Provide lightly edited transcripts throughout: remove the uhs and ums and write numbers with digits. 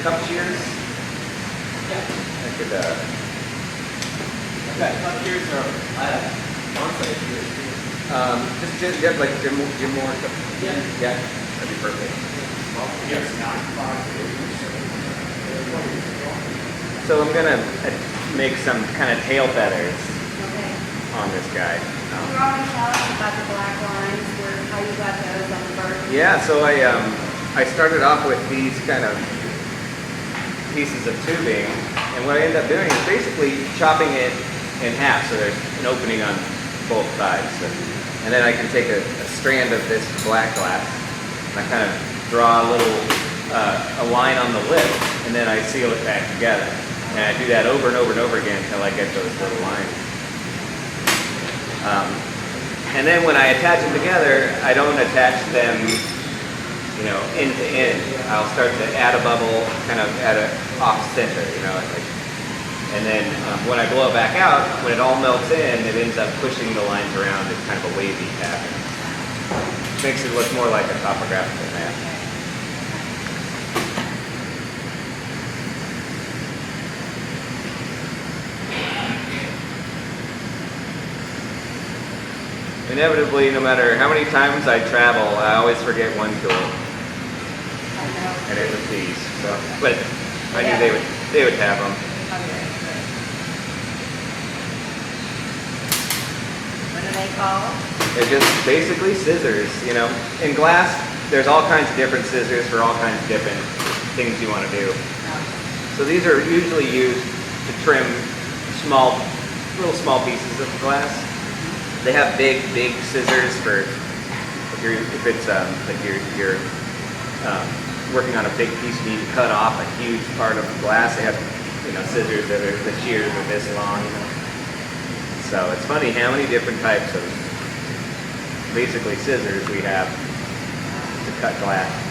Cup cheers? Yeah. I could, okay, cup cheers or on-site cheers. Just like Jim Moore cup. Yeah. Yeah, that'd be perfect. Yes, so I'm gonna make some kind of tail feathers on this guy. You're already telling us about the black lines, how you got those on the bird. Yeah, so I started off with these kind of pieces of tubing, and what I ended up doing is basically chopping it in half, so there's an opening on both sides. And then I can take a strand of this black glass, and I kind of draw a little a line on the lip, and then I seal it back together. And I do that over and over and over again until I get those little lines. And then when I attach them together, I don't attach them, you know, end to end. I'll start to add a bubble, kind of at a off center, you know, like, and then when I blow it back out, when it all melts in, it ends up pushing the lines around in kind of a wavy pattern. Makes it look more like a topographical map. Inevitably, no matter how many times I travel, I always forget one tool, and it was these. So, but I knew they would have them. What are they called? They're just basically scissors. You know, in glass, there's all kinds of different scissors for all kinds of different things you want to do. So these are usually used to trim real small pieces of glass. They have big scissors for if it's like you're working on a big piece, you need to cut off a huge part of the glass. They have, you know, scissors that are the shears are this long. So it's funny how many different types of basically scissors we have to cut glass.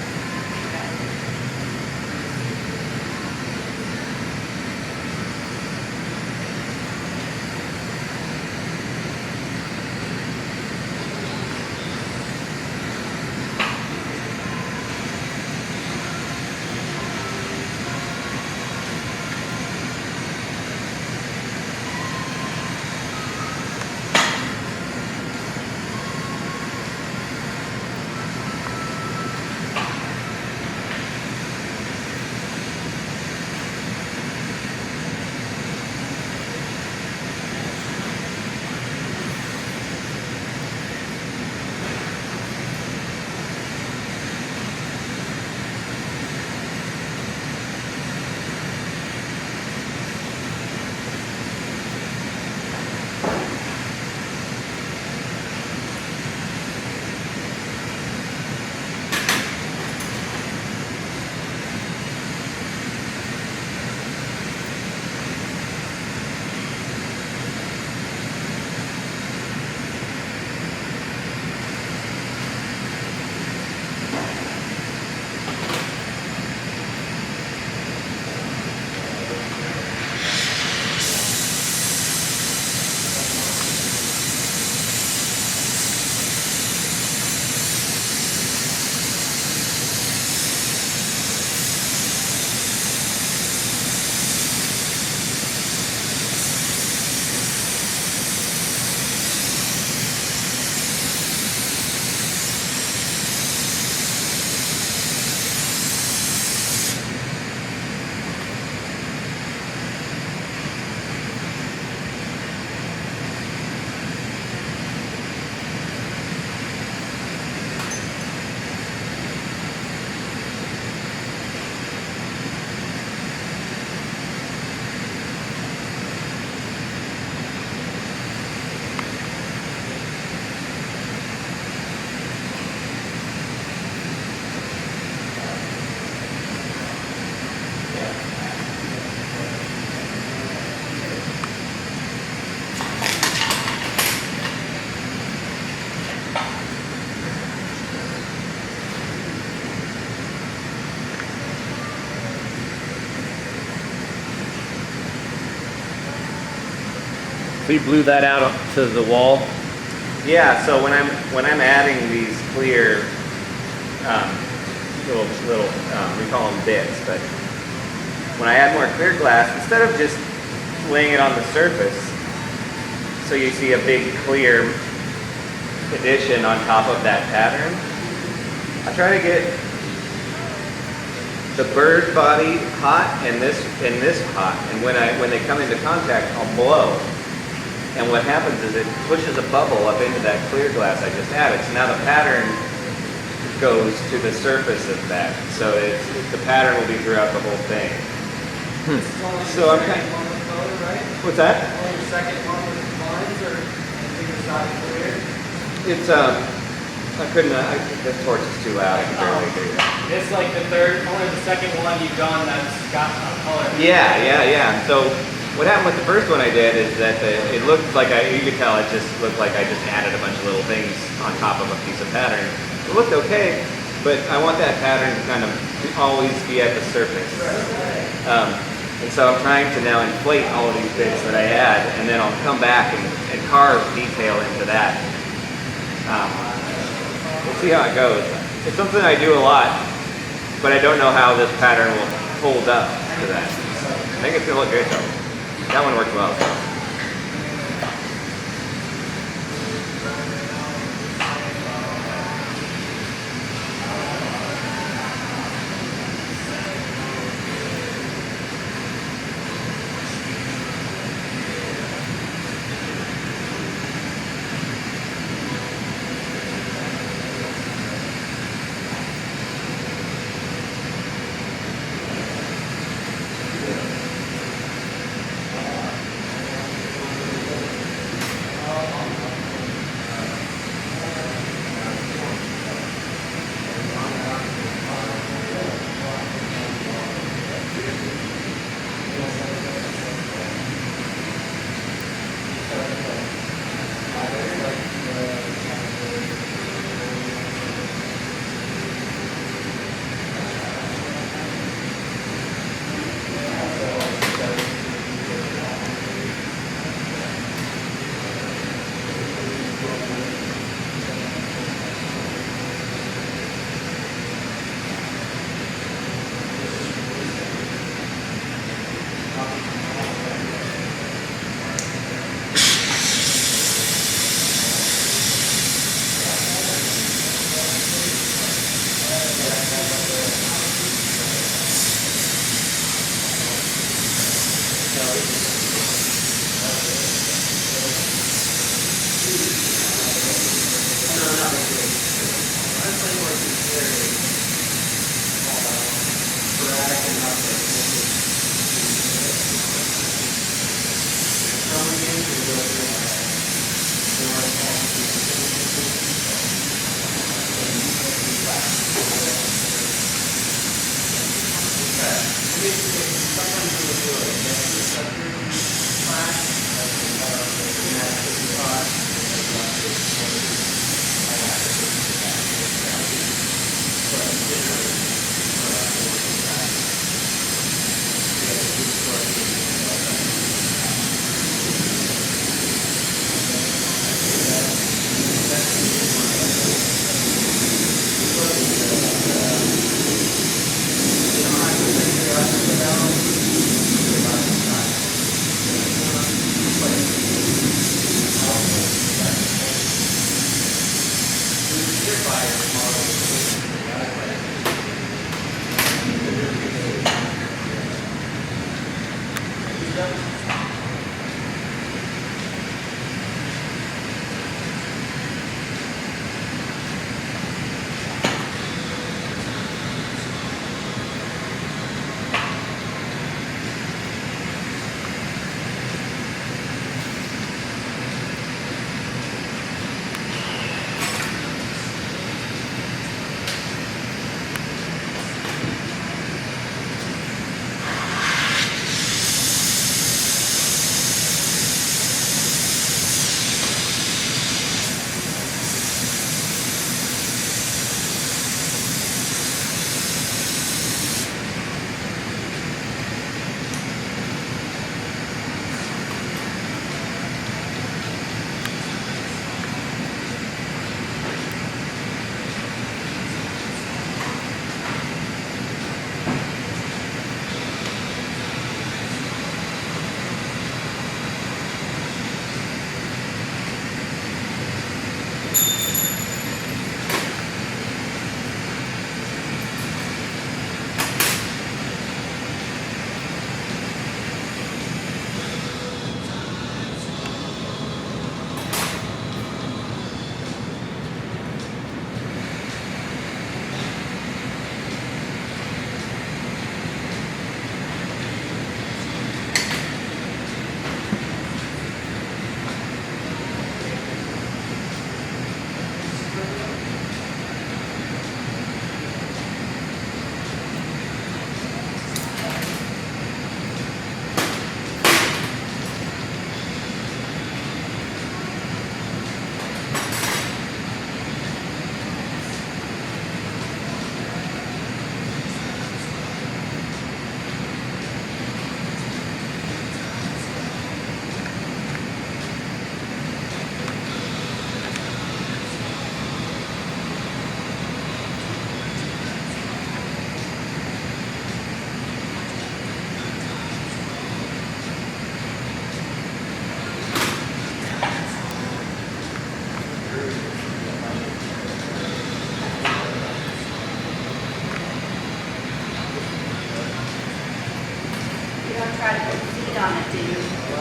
So you blew that out to the wall? Yeah, so when I'm adding these clear little we call them bits, but when I add more clear glass, instead of just laying it on the surface, so you see a big clear addition on top of that pattern, I try to get the bird body hot and this hot, and when they come into contact, I'll blow. And what happens is it pushes a bubble up into that clear glass I just added. So now the pattern goes to the surface of that. So the pattern will be throughout the whole thing. So I'm kind of, right? what's that? Only your second one with the lines or bigger side clear? It's the torch is too loud. I can barely hear you. It's like the third, only the second one you've done that's got a color. Yeah. So what happened with the first one I did is that it looked like you could tell it just looked like I just added a bunch of little things on top of a piece of pattern. It looked okay, but I want that pattern to kind of always be at the surface. And so I'm trying to now inflate all of these bits that I add, and then I'll come back and carve detail into that. We'll see how it goes. It's something I do a lot, but I don't know how this pattern will hold up to that. I think it's gonna look good though. That one worked well.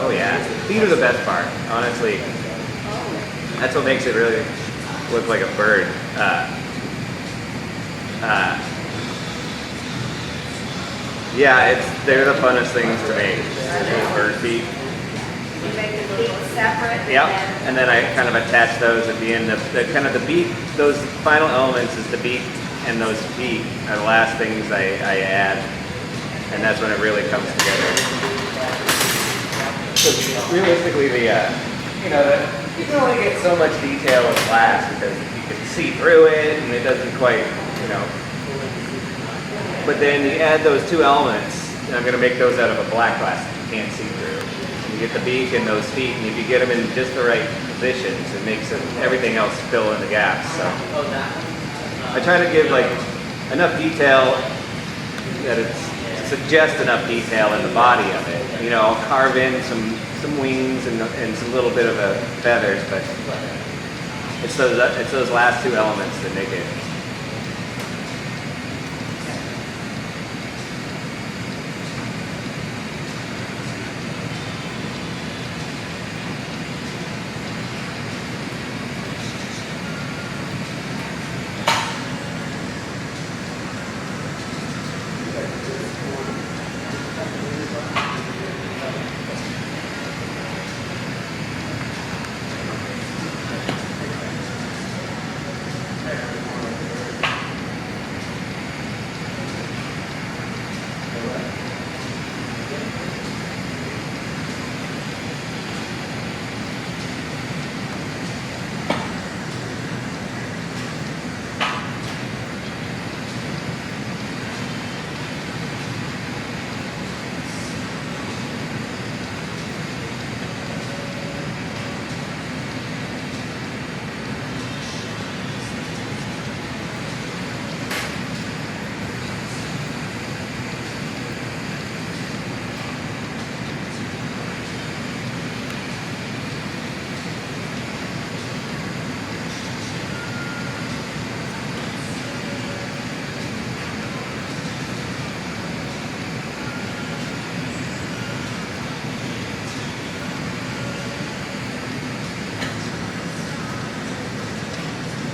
Oh yeah, feet are the best part, honestly. That's what makes it really look like a bird. Yeah, they're the funnest things to make. These bird feet. You make the feet separate. Yep, and then I kind of attach those at the end of the beak. Those final elements is the beak, and those feet are the last things I add, and that's when it really comes together. So realistically, you can only get so much detail with glass because you can see through it, and it doesn't quite, But then you add those two elements, and I'm going to make those out of a black glass that you can't see through. You get the beak and those feet, and if you get them in just the right positions, it makes everything else fill in the gaps. So I try to give enough detail that it suggests enough detail in the body of it. I'll carve in some wings and some little bit of feathers, but it's those last two elements that make it.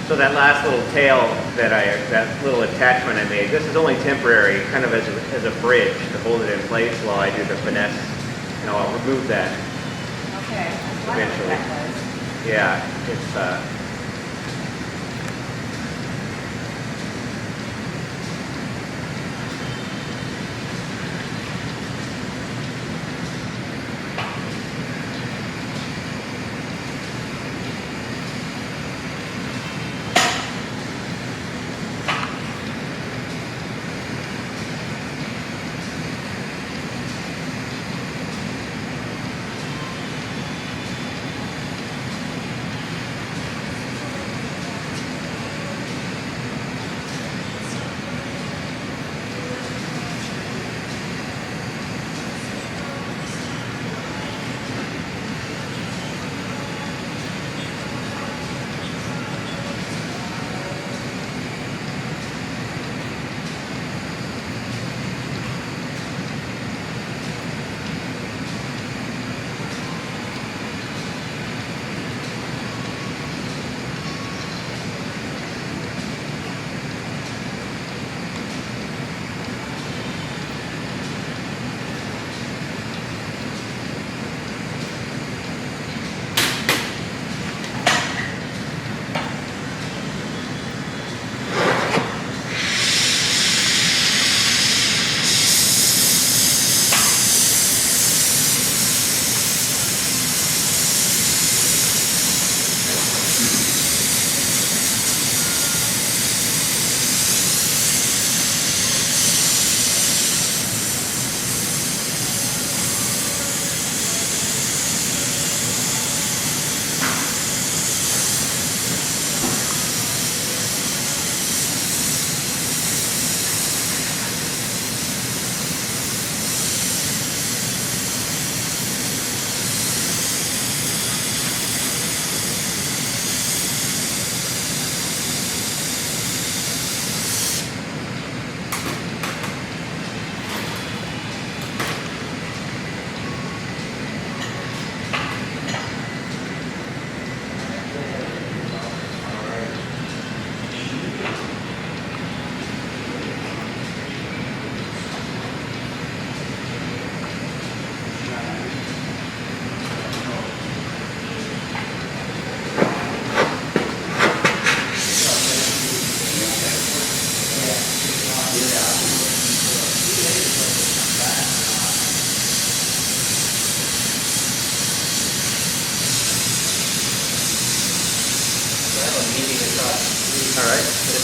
So that last little tail that little attachment I made, this is only temporary, kind of as a bridge to hold it in place while I do the finesse. I'll remove that Okay. eventually. Yeah, it's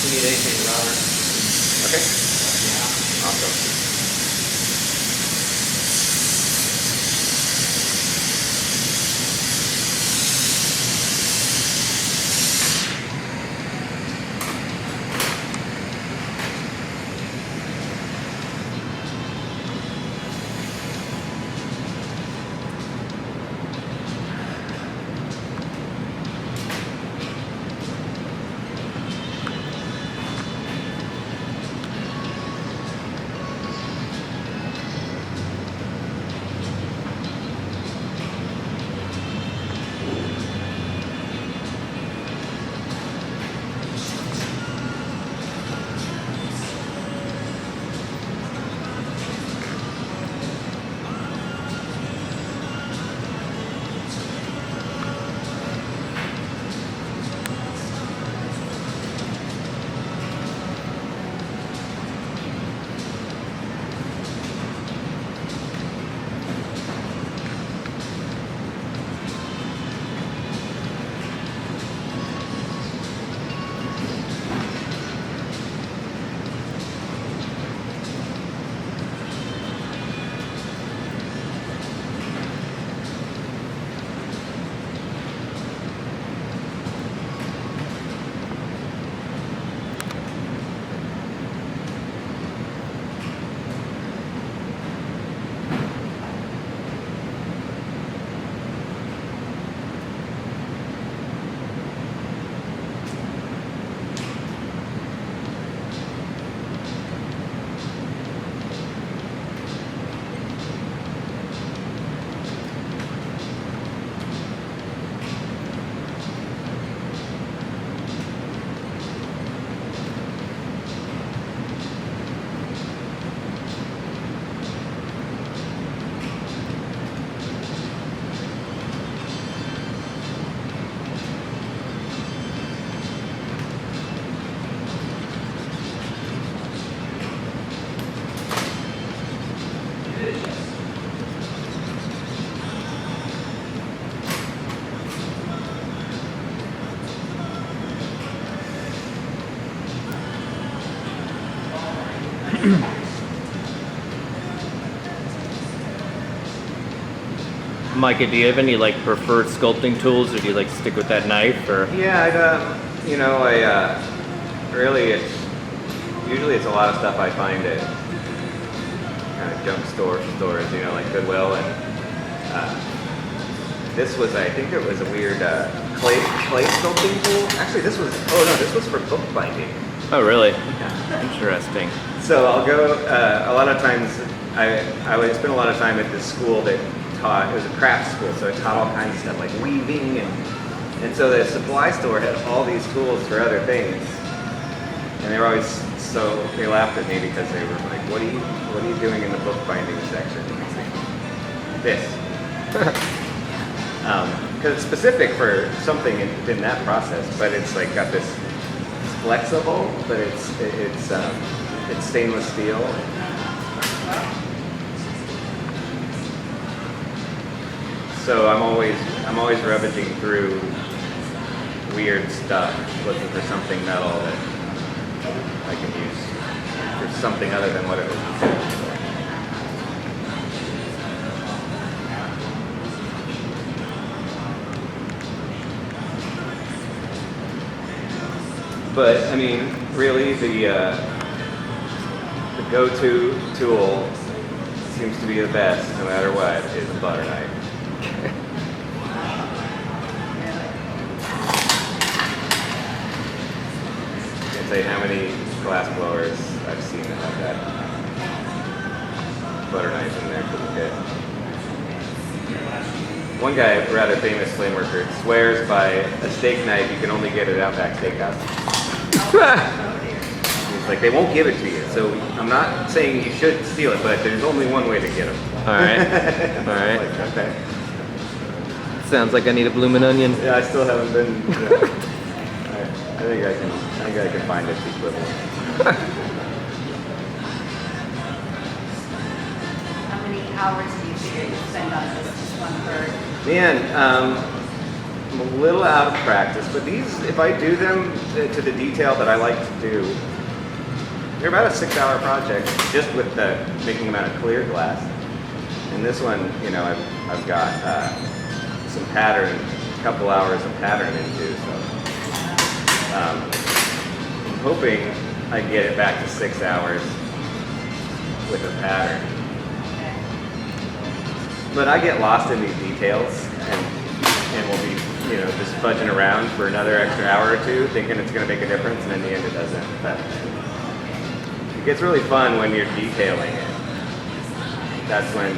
you need anything, Robert. Okay. Yeah. Awesome. Micah, do you have any like preferred sculpting tools, or do you like stick with that knife? Or Yeah, really usually it's a lot of stuff I find at kind of junk stores, like Goodwill, and this was, I think it was a weird clay sculpting tool. Actually, this was for bookbinding. oh, really? Yeah. Interesting. So I'll go, a lot of times, I would spend a lot of time at this school that taught, it was a craft school, so it taught all kinds of stuff like weaving, and so the supply store had all these tools for other things. And they were always, they laughed at me because they were like, what are you doing in the bookbinding section? And I was like, this. Because it's specific for something in that process, but it's like got this, it's flexible, but it's stainless steel. So I'm always rummaging through weird stuff, looking for something metal that I can use for something other than what it was intended for. But I mean, really, the go-to tool seems to be the best, no matter what, is a butter knife. Can't say how many glass blowers I've seen that have that butter knife in there for the pit. One guy, a rather famous flame worker, swears by a steak knife you can only get at Outback Steakhouse. It's like, they won't give it to you, so I'm not saying you should steal it, but there's only one way to get them. All right. All right. Like, okay. Sounds like I need a bloomin' onion. Yeah, I still haven't been. I think I can find its equivalent. How many hours do you figure you spend on this? Just 1/3? Man, I'm a little out of practice, but these, if I do them to the detail that I like to do, they're about a 6-hour project just with the making them out of clear glass. And this one, you know, I've got some pattern, a couple hours of pattern into, so I'm hoping I get it back to 6 hours with a pattern. But I get lost in these details, and we'll be, you know, just fudging around for another extra hour or two, thinking it's going to make a difference, and in the end it doesn't. But it gets really fun when you're detailing it. That's when,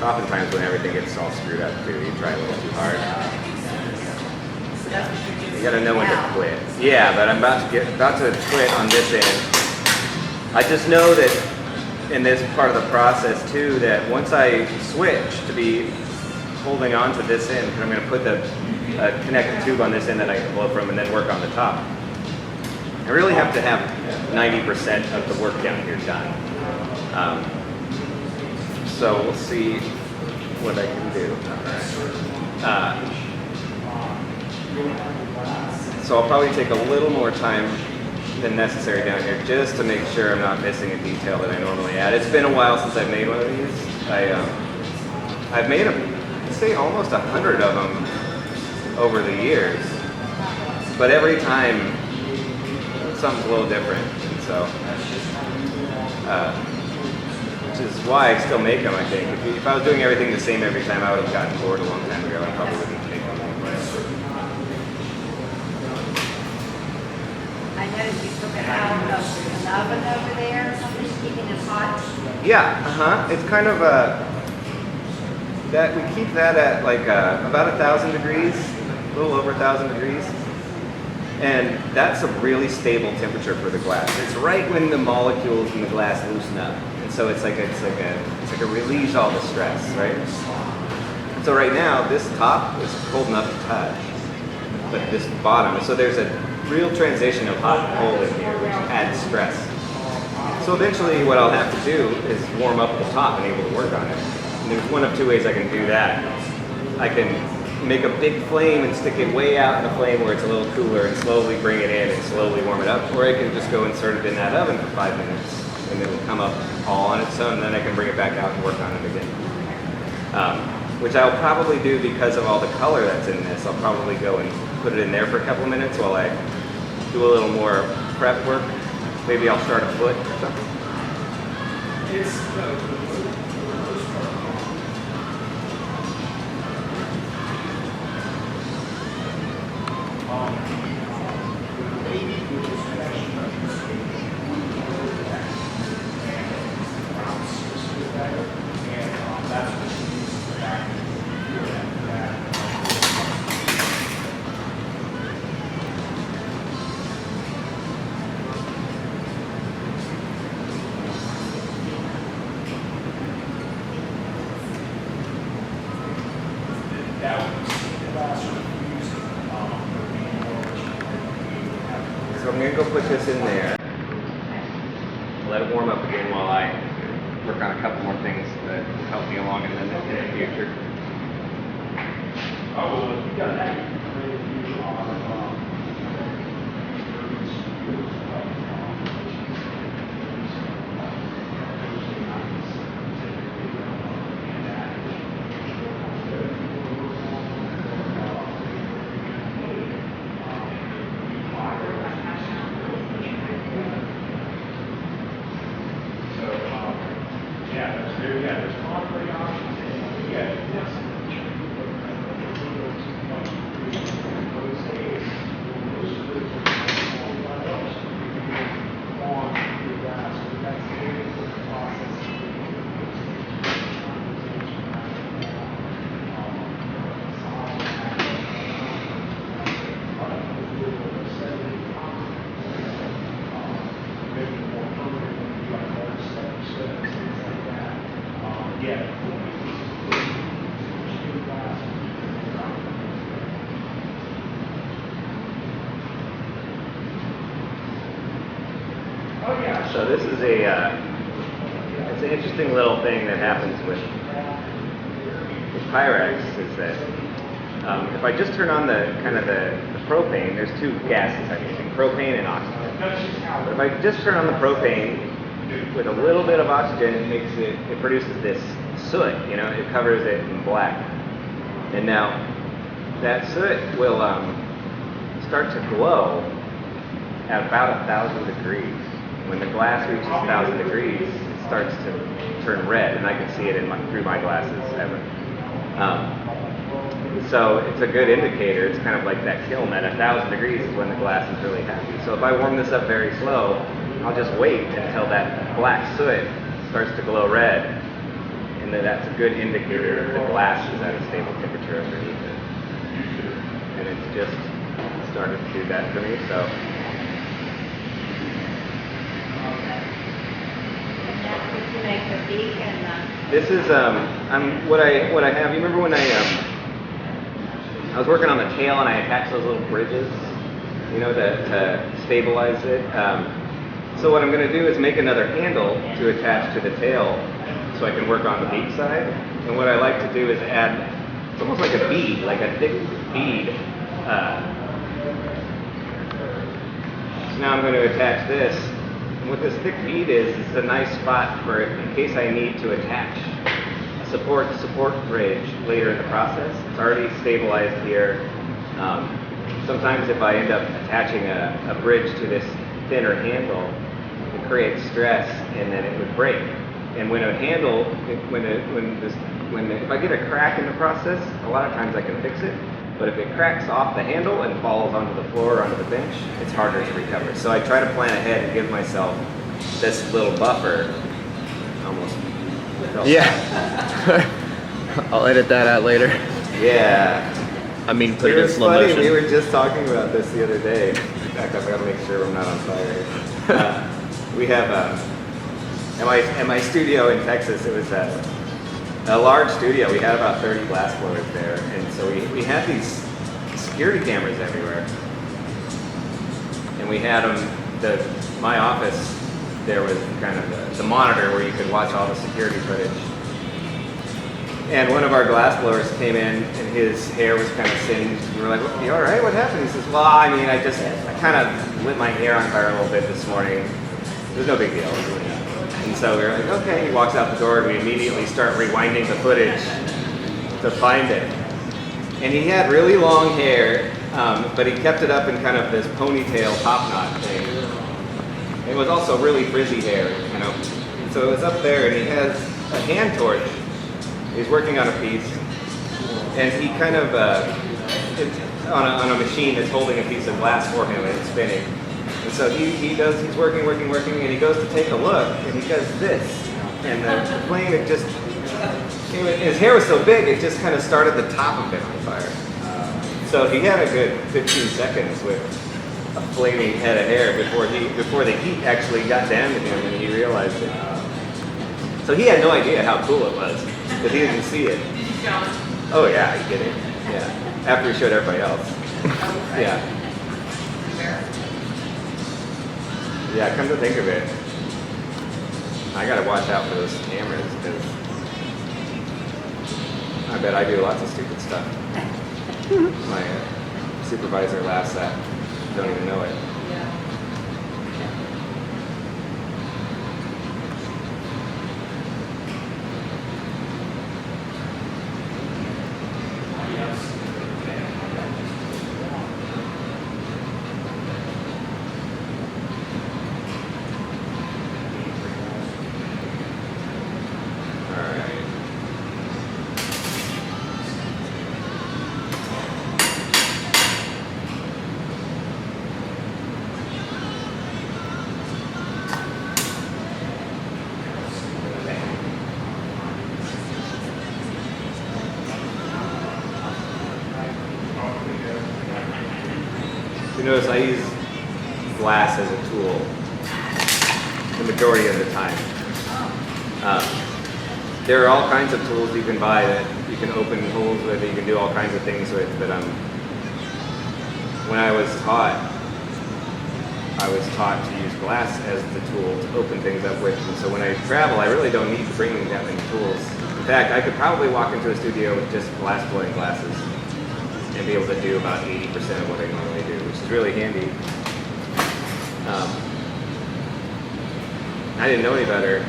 oftentimes when everything gets all screwed up too, you try a little too hard. You got to know when to quit. Yeah, but I'm about to quit on this end. I just know that in this part of the process too, that once I switch to be holding on to this end, because I'm going to put the connected tube on this end that I can blow from and then work on the top. I really have to have 90% of the work down here done. So we'll see what I can do. So I'll probably take a little more time than necessary down here just to make sure I'm not missing a detail that I normally add. It's been a while since I've made one of these. I've made, I'd say, almost 100 of them over the years. But every time, something's a little different. And so, which is why I still make them, I think. If I was doing everything the same every time, I would have gotten bored a long time ago. I probably wouldn't make them. I noticed you took it out of an oven over there or something, keeping it hot. Yeah, It's kind of that we keep that at like about 1,000 degrees, a little over 1,000 degrees. And that's a really stable temperature for the glass. It's right when the molecules in the glass loosen up. And so it's like a relieves all the stress, right? So right now, this top is cold enough to touch, but this bottom, so there's a real transition of hot and cold in here, which adds stress. So eventually what I'll have to do is warm up the top and able to work on it. And there's one of two ways I can do that. I can make a big flame and stick it way out in the flame where it's a little cooler and slowly bring it in and slowly warm it up, or I can just go insert it in that oven for 5 minutes and it'll come up all on its own, and then I can bring it back out and work on it again. Which I'll probably do because of all the color that's in this. I'll probably go and put it in there for a couple minutes while I do a little more prep work. Maybe I'll start a foot or something. So I'm going to go put this in there, let it warm up again while I work on a couple more things that will help me along in the future. So this is it's an interesting little thing that happens with Pyrex, is that If I just turn on the propane, there's two gases I'm using, propane and oxygen. But if I just turn on the propane with a little bit of oxygen, it produces this soot, you know, it covers it in black. And now that soot will start to glow at about 1,000 degrees. When the glass reaches 1,000 degrees, it starts to turn red, and I can see it through my glasses. So it's a good indicator. It's kind of like that kiln at 1,000 degrees is when the glass is really happy. So if I warm this up very slow, I'll just wait until that black soot starts to glow red, and then that's a good indicator that the glass is at a stable temperature underneath it. And it's just started to do that for me. So. And that's what you make the beak and the... This is what I have. You remember when I was working on the tail and I attached those little bridges, you know, to stabilize it. So what I'm going to do is make another handle to attach to the tail, so I can work on the beak side. And what I like to do is add, it's almost like a bead, like a thick bead. So now I'm going to attach this. And what this thick bead is, it's a nice spot for in case I need to attach a support bridge later in the process. It's already stabilized here. Sometimes if I end up attaching a bridge to this thinner handle, it creates stress and then it would break. And when a handle, if I get a crack in the process, a lot of times I can fix it. But if it cracks off the handle and falls onto the floor or onto the bench, it's harder to recover. So I try to plan ahead and give myself this little buffer. Almost. Yeah. I'll edit that out later. Yeah. I mean, put it in slow motion. We were just talking about this the other day. In fact, I've got to make sure I'm not on fire. We have at my studio in Texas. It was a large studio. We had about 30 glass blowers there, and so we had these security cameras everywhere. And we had them. My office, there was kind of the monitor where you could watch all the security footage. And one of our glass blowers came in, and his hair was kind of singed. We were like, "You all right? What happened?" He says, "Well, I mean, I kind of lit my hair on fire a little bit this morning. It was no big deal." And so we were like, "Okay." He walks out the door, and we immediately start rewinding the footage to find it. And he had really long hair, but he kept it up in kind of this ponytail top knot thing. It was also really frizzy hair, you know. So it was up there, and he has a hand torch. He's working on a piece, and he kind of on a machine that's holding a piece of glass for him, and it's spinning. And so he's working, and he goes to take a look, and he does this, and the flame, his hair was so big, it just kind of started the top of it on fire. So he had a good 15 seconds with a flaming head of hair before the heat actually got down to him, and he realized it. So he had no idea how cool it was, because he didn't see it. Oh yeah, he did it. Yeah. After he showed everybody else. Yeah. Yeah, come to think of it, I gotta watch out for those cameras, because I bet I do lots of stupid stuff. My supervisor laughs at, don't even know it. You notice I use glass as a tool the majority of the time. There are all kinds of tools you can buy that you can open holes with, that you can do all kinds of things with, but when I was taught to use glass as the tool to open things up with, and so when I travel, I really don't need to bring that many tools. In fact, I could probably walk into a studio with just glass blowing glasses. and be able to do about 80% of what I normally do, which is really handy. I didn't know any better.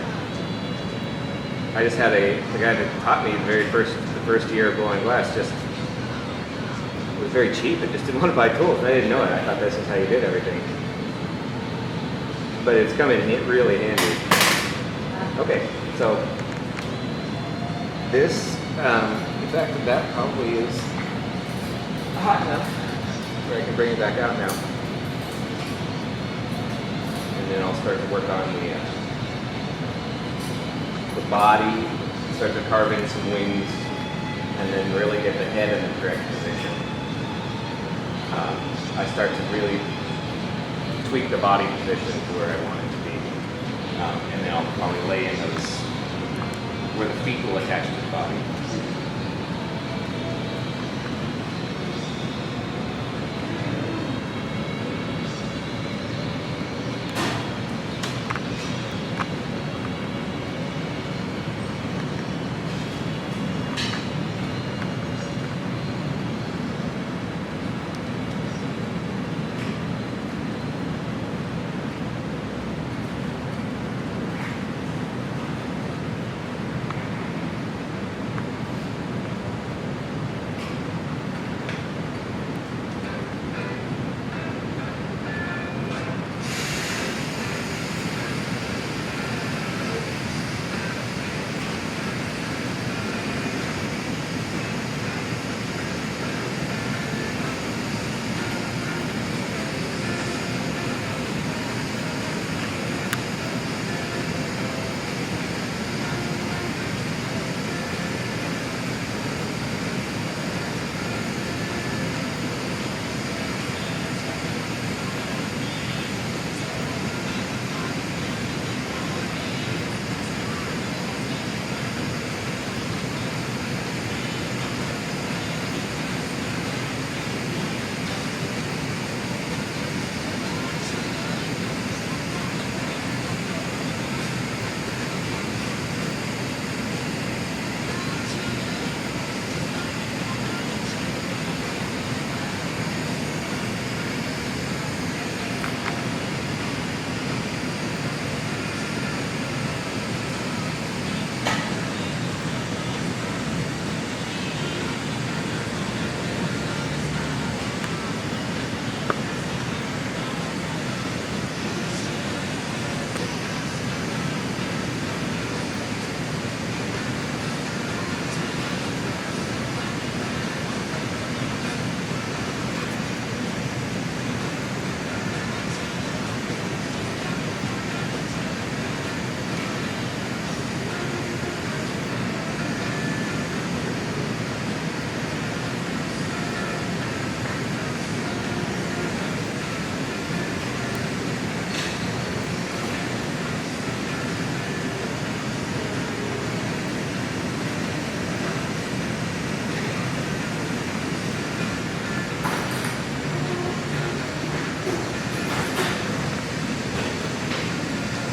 I just had the guy that taught me the first year of blowing glass just was very cheap and just didn't want to buy tools. I didn't know it. I thought this is how you did everything. But it's come in really handy. Okay, so this, in fact, that probably is hot enough where I can bring it back out now. And then I'll start to work on the body, start to carve in some wings, and then really get the head in the correct position. I start to really tweak the body position to where I want it to be. And then I'll probably lay in those where the feet will attach to the body.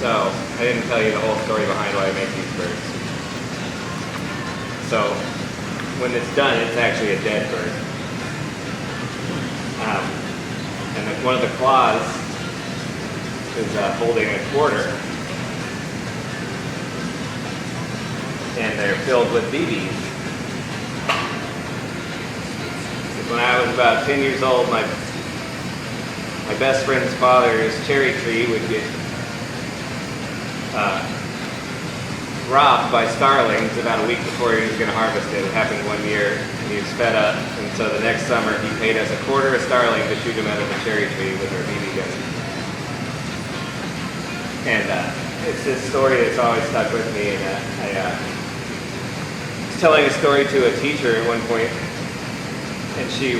So, I didn't tell you the whole story behind why I make these birds. So, when it's done, it's actually a dead bird. And one of the claws is holding a quarter. And they're filled with BBs. When I was about 10 years old, my best friend's father's cherry tree would get robbed by starlings about a week before he was going to harvest it. It happened one year, and he was fed up, and so the next summer he paid us a quarter of starling to shoot him out of the cherry tree with our BB gun. And it's this story that's always stuck with me, and I was telling a story to a teacher at one point, and she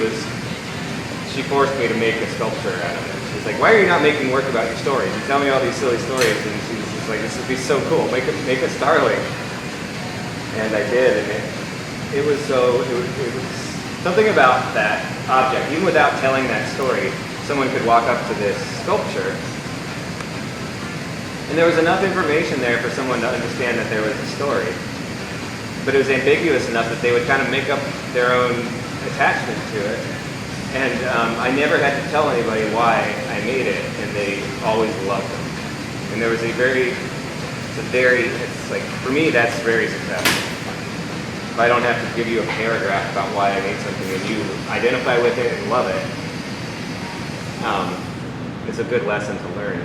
forced me to make a sculpture out of it. She's like, "Why are you not making work about your stories? You tell me all these silly stories." And she's just like, "This would be so cool. Make a starling." And I did, and it was something about that object. Even without telling that story, someone could walk up to this sculpture, and there was enough information there for someone to understand that there was a story. But it was ambiguous enough that they would kind of make up their own attachment to it. And I never had to tell anybody why I made it, and they always loved them. And there was it's like, for me, that's very successful. If I don't have to give you a paragraph about why I made something and you identify with it and love it, it's a good lesson to learn.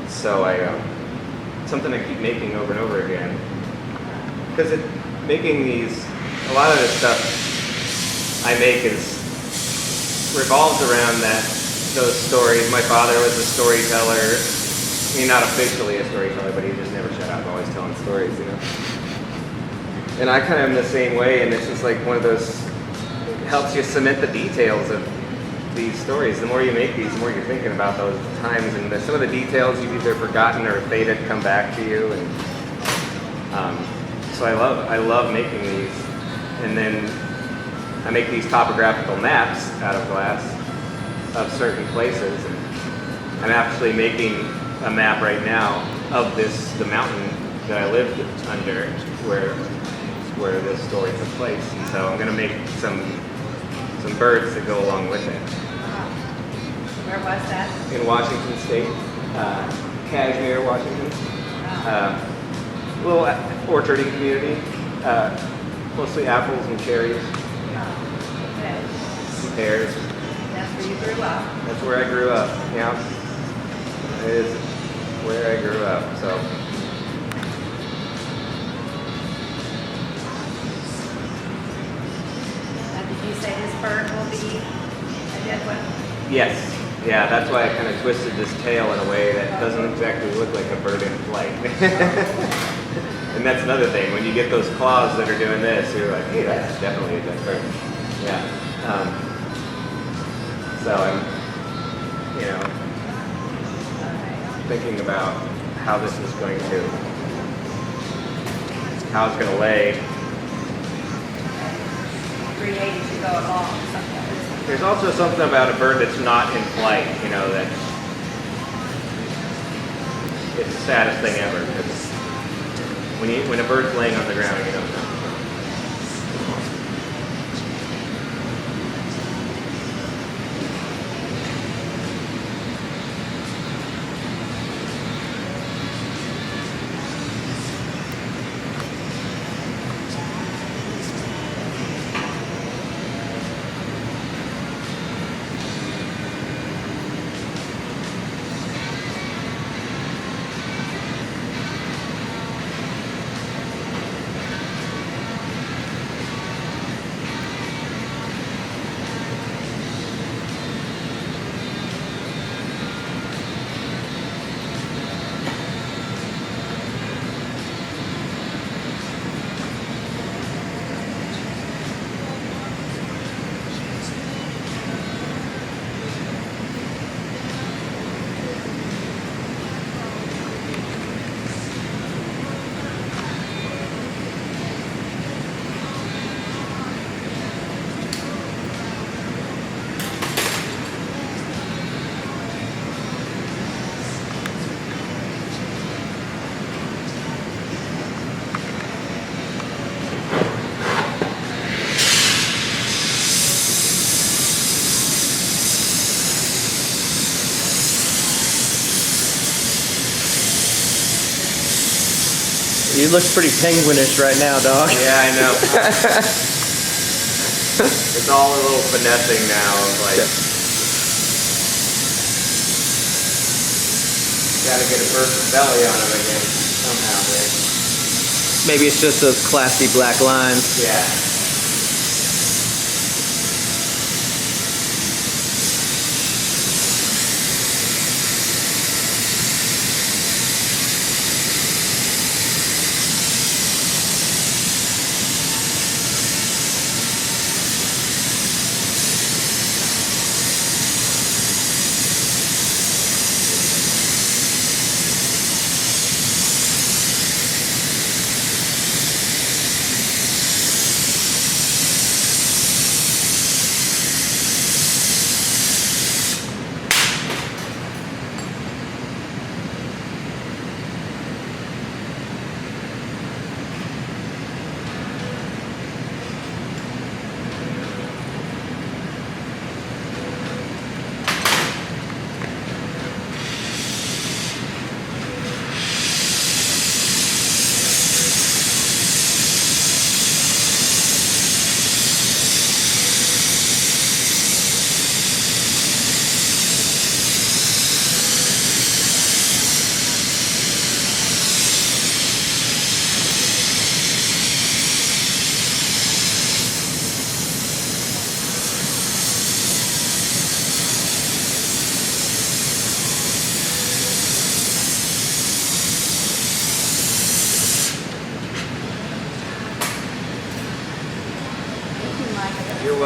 So something I keep making over and over again. Because making these, a lot of the stuff I make revolves around those stories. My father was a storyteller. I mean, not officially a storyteller, but he just never shut up, always telling stories, you know. And I kind of am the same way, and it's just like one of those, it helps you cement the details of these stories. The more you make these, the more you're thinking about those times, and some of the details you've either forgotten or faded come back to you. And so I love making these. And then I make these topographical maps out of glass of certain places. And I'm actually making a map right now of the mountain that I lived under, where this story took place. And so I'm going to make some birds that go along with it. Where was that? In Washington State, Cashmere, Washington. Little orcharding community, mostly apples and cherries, Okay. and pears. That's where you grew up. That's where I grew up. Yeah, it is where I grew up. So. Did you say this bird will be a dead one? Yes. Yeah, that's why I kind of twisted this tail in a way that doesn't exactly look like a bird in flight. And that's another thing. When you get those claws that are doing this, you're like, hey, that's definitely a dead bird. Yeah. So I'm, thinking about how this is going to, how it's going to lay. 380 to go along. There's also something about a bird that's not in flight, that it's the saddest thing ever. It's, when a bird's laying on the ground, you don't know. You look pretty penguinish right now, dog. Yeah, I know. It's all a little finessing now of like, gotta get a bird's belly on him again somehow, right? Maybe it's just those classy black lines. Yeah.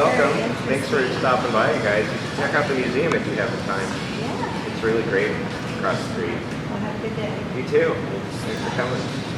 welcome. Very Thanks for interesting. stopping by, you guys. You should check out the museum if you have the time. Yeah. It's really great across the street. Well, have a good day. You too. Thanks for coming.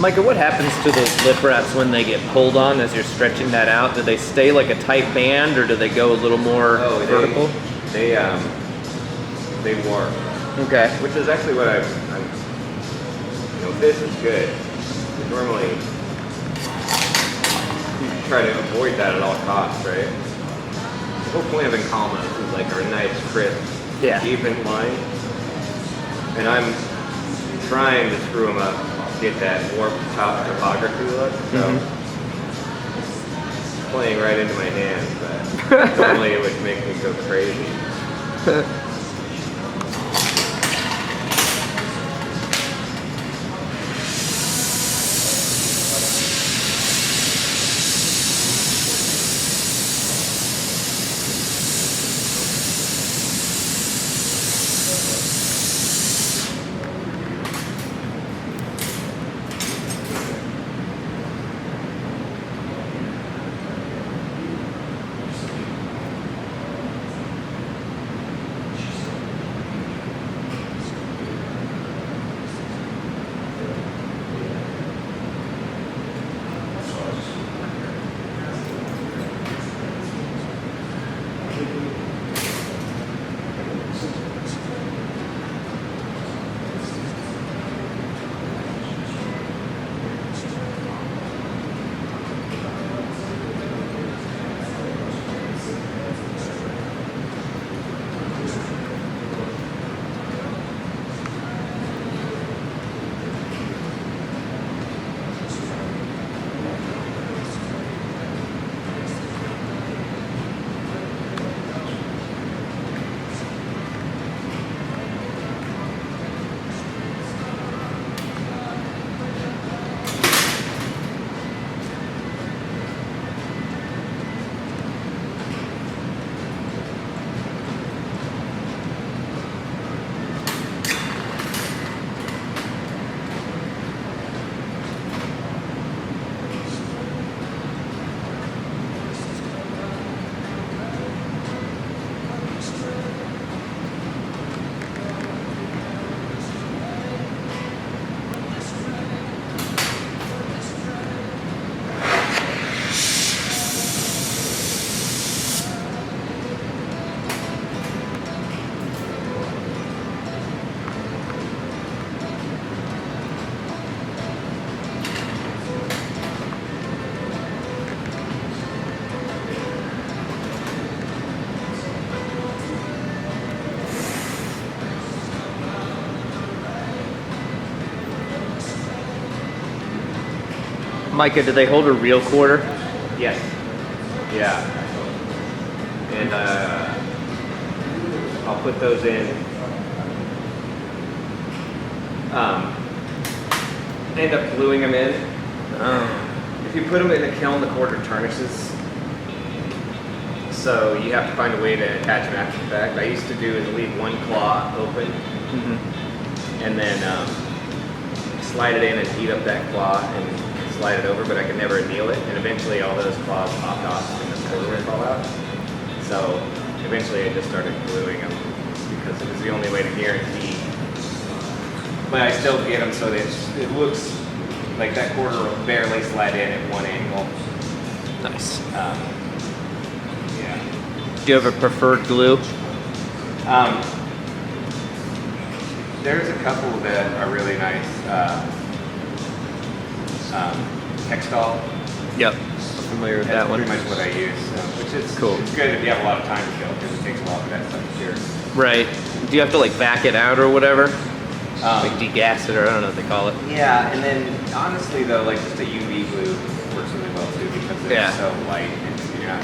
Micah, what happens to those lip wraps when they get pulled on as you're stretching that out? Do they stay like a tight band, or do they go a little more vertical? They warp. Okay. Which is actually what I'm you know, this is good. Normally, you try to avoid that at all costs, right? The whole point of Encalmas is like our nice, crisp, even line. And I'm trying to screw them up, get that warped top topography look. So it's playing right into my hands, but normally it would make me go crazy. Micah, do they hold a real quarter? Yes. Yeah. And I'll put those in. End up gluing them in. If you put them in the kiln, the quarter tarnishes. So you have to find a way to attach them after the fact. I used to do is leave one claw open, and then slide it in and heat up that claw and slide it over, but I could never anneal it, and eventually all those claws popped off and the quarter would fall out. So eventually I just started gluing them because it was the only way to guarantee. But I still get them so that it looks like that quarter will barely slide in at one angle. Nice. Yeah. Do you have a preferred glue? There's a couple that are really nice. Textile. Yep. Familiar with That's that one. pretty much what I use, which is Cool. It's good if you have a lot of time to kill because it takes a while for that stuff to cure. Right. Do you have to like back it out or whatever? Like degas it, or I don't know what they call it. Yeah, and then honestly though, like just a UV glue works really well too because it's so light and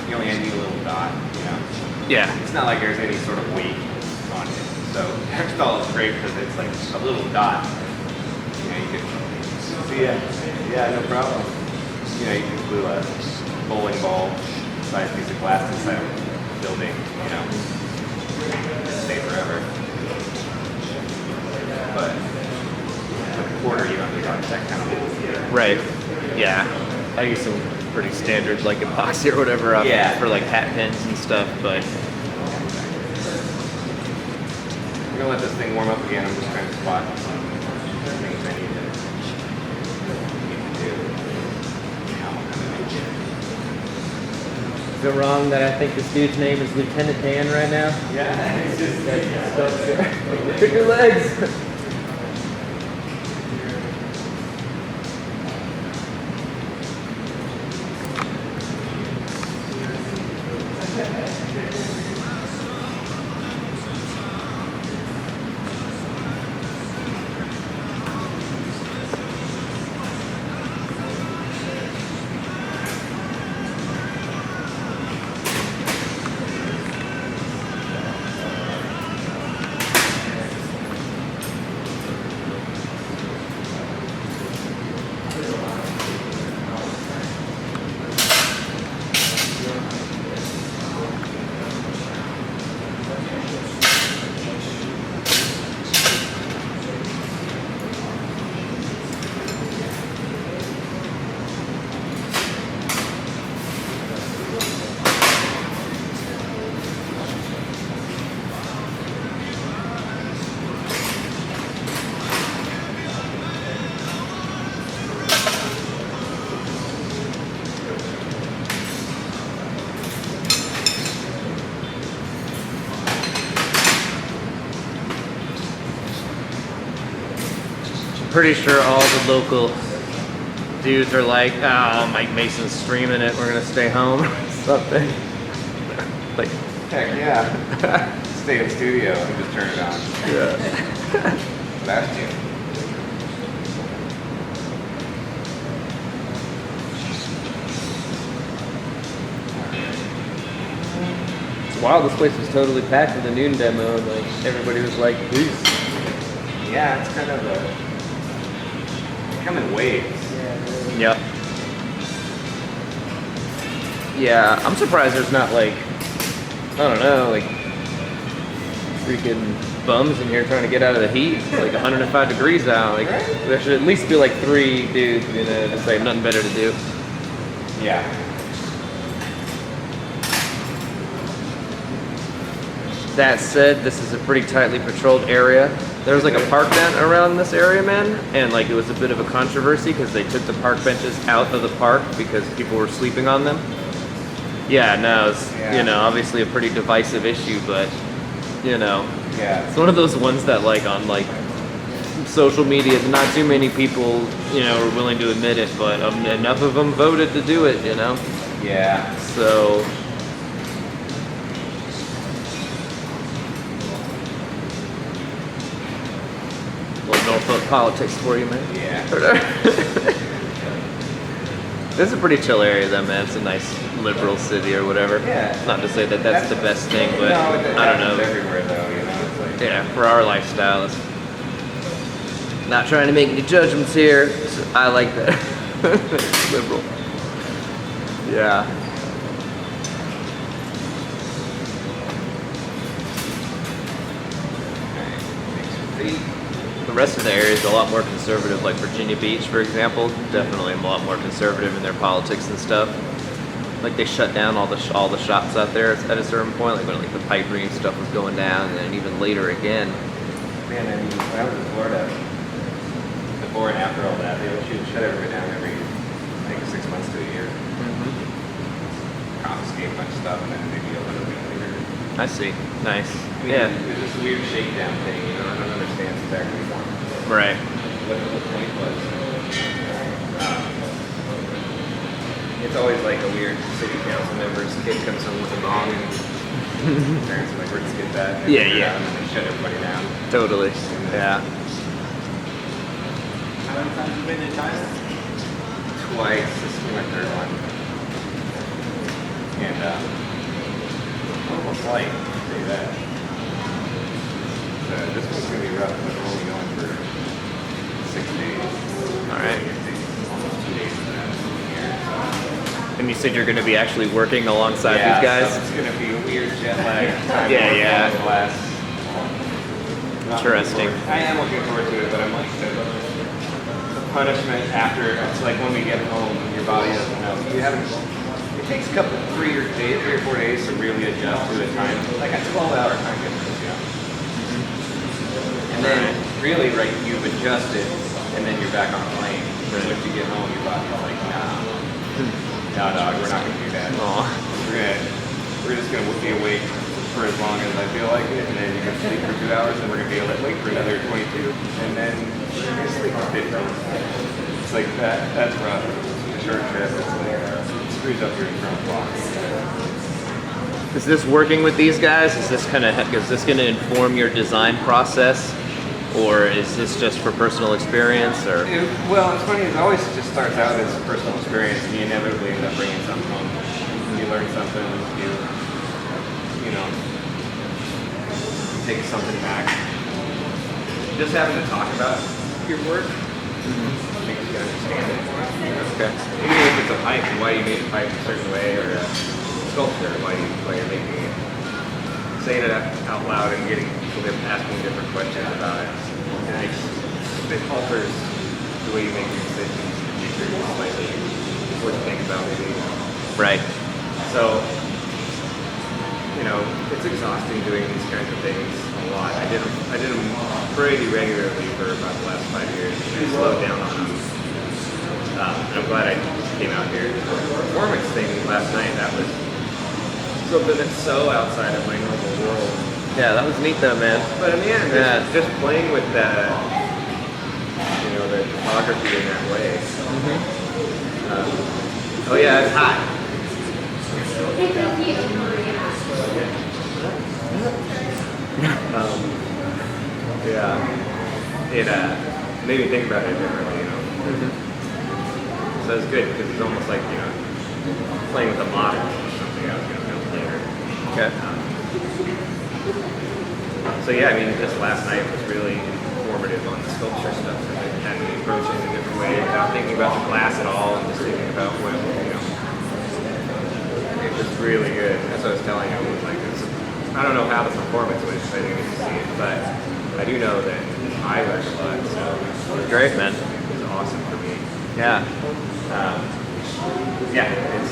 you only need a little dot, you know. Yeah. It's not like there's any sort of weight on it. So textile is great because it's like a little dot. You know, you can see it. Yeah, no problem. You know, you can glue a bowling ball size piece of glass inside a building, you know. Stay forever. But with a quarter, you don't need that kind of hole. Right. Yeah. I use some pretty standard like epoxy or whatever for like hat pins and stuff, but I'm gonna let this thing warm up again. I'm just trying to spot some things I need to it wrong that I think this dude's name is Lieutenant Dan right now? Yeah, it's just Look at your legs. Pretty sure all the local dudes are like, oh, Mike Mason's streaming it, we're gonna stay home or something. Like, heck yeah. Stay in studio and just turn it on. yeah. Last year. It's wild, this place was totally packed with the noon demo, and like everybody was like, peace. Yeah, it's kind of come in waves. Yep. Yeah, I'm surprised there's not like, I don't know, like freaking bums in here trying to get out of the heat. It's like 105 degrees out. Like there should at least be like 3 dudes, you know, just like nothing better to do. Yeah. That said, this is a pretty tightly patrolled area. There was like a park bench around this area, man, and like it was a bit of a controversy because they took the park benches out of the park because people were sleeping on them. Yeah, no, it's, you know, obviously a pretty divisive issue, but you know, Yeah. it's one of those ones that like on like social media, not too many people, you know, are willing to admit it, but enough of them voted to do it, you know. Yeah. So. Norfolk politics for you, man. Yeah. This is a pretty chill area, though, man. It's a nice liberal city or whatever. Yeah. Not to say that that's the best thing, but No, I don't know. everywhere though, you know. It's like, Yeah, for our lifestyle, it's not trying to make any judgments here. I like that. Liberal. Yeah. The rest of the area is a lot more conservative, like Virginia Beach, for example. Definitely a lot more conservative in their politics and stuff. Like they shut down all the shops out there at a certain point, like when like the pipe dream stuff was going down, and then even later again. man, I mean, when I was in Florida, before and after all that, they would shut everybody down every, I think, 6 months to a year. Confiscate a bunch of stuff, and then they'd be open a week later. I see. Nice. I mean, Yeah. It's this weird shakedown thing, you know. I don't understand exactly Right. what the point was. It's always like a weird city council member's kid comes home with a bong and parents are like, where'd you get that? And Yeah, they yeah. And then they shut everybody down. Totally. Yeah. How many times have you been to China? Twice. This is my third one. And almost light, I'll say that. So this one's gonna be rough, but we're only going for 6 days. All right. It takes almost 2 days for that here. And you said you're going to be actually working alongside these guys? So it's gonna be a weird jet lag. Time Yeah, working yeah. on the last. Interesting. I am looking forward to it, but I'm like the punishment after. It's like when we get home, your body doesn't know. You haven't. It takes a couple, 3 or 4 days to really adjust to a time, like a 12-hour time difference, you know. And then really, right, you've adjusted, and then you're back on a plane. So once you get home, your body's like, nah, dog, we're not gonna do that. Aw. we're just gonna be awake for as long as I feel like it, and then you can sleep for 2 hours, and we're gonna be awake for another 22, and then we're gonna sleep for 15. It's like that. That's rough. It's a short trip. It's like it screws up your internal clock. Is this working with these guys? Is this going to inform your design process, or is this just for personal experience? Or Well, it's funny. It always just starts out as personal experience, and you inevitably end up bringing something home. You learn something. You know, take something back. Just having to talk about your work makes you understand it. okay, Even if it's a pipe and why you made a pipe a certain way, or a sculpture, why you're making it. Saying it out loud and getting people asking different questions about it. It alters the way you make your decisions in the future slightly. What you think about maybe. right? So, it's exhausting doing these kinds of things a lot. I did them pretty regularly for about the last 5 years. I slowed down on them. And I'm glad I came out here. The performance thing last night, that was something that's so outside of my normal world. Yeah, that was neat though, man. But in the end, Yeah. just playing with the topography in that way. Oh yeah, it's hot. It made me think about it differently, So it's good because it's almost like, playing with a model or something I was going to build later. Okay. So yeah, just last night was really informative on the sculpture stuff. It had me approach it in a different way without thinking about the glass at all, and just thinking about it was really good. That's what I was telling you. I don't know how the performance was. I didn't get to see it, but I do know that I learned a lot. So It was great, man. it was awesome for me. Yeah. It's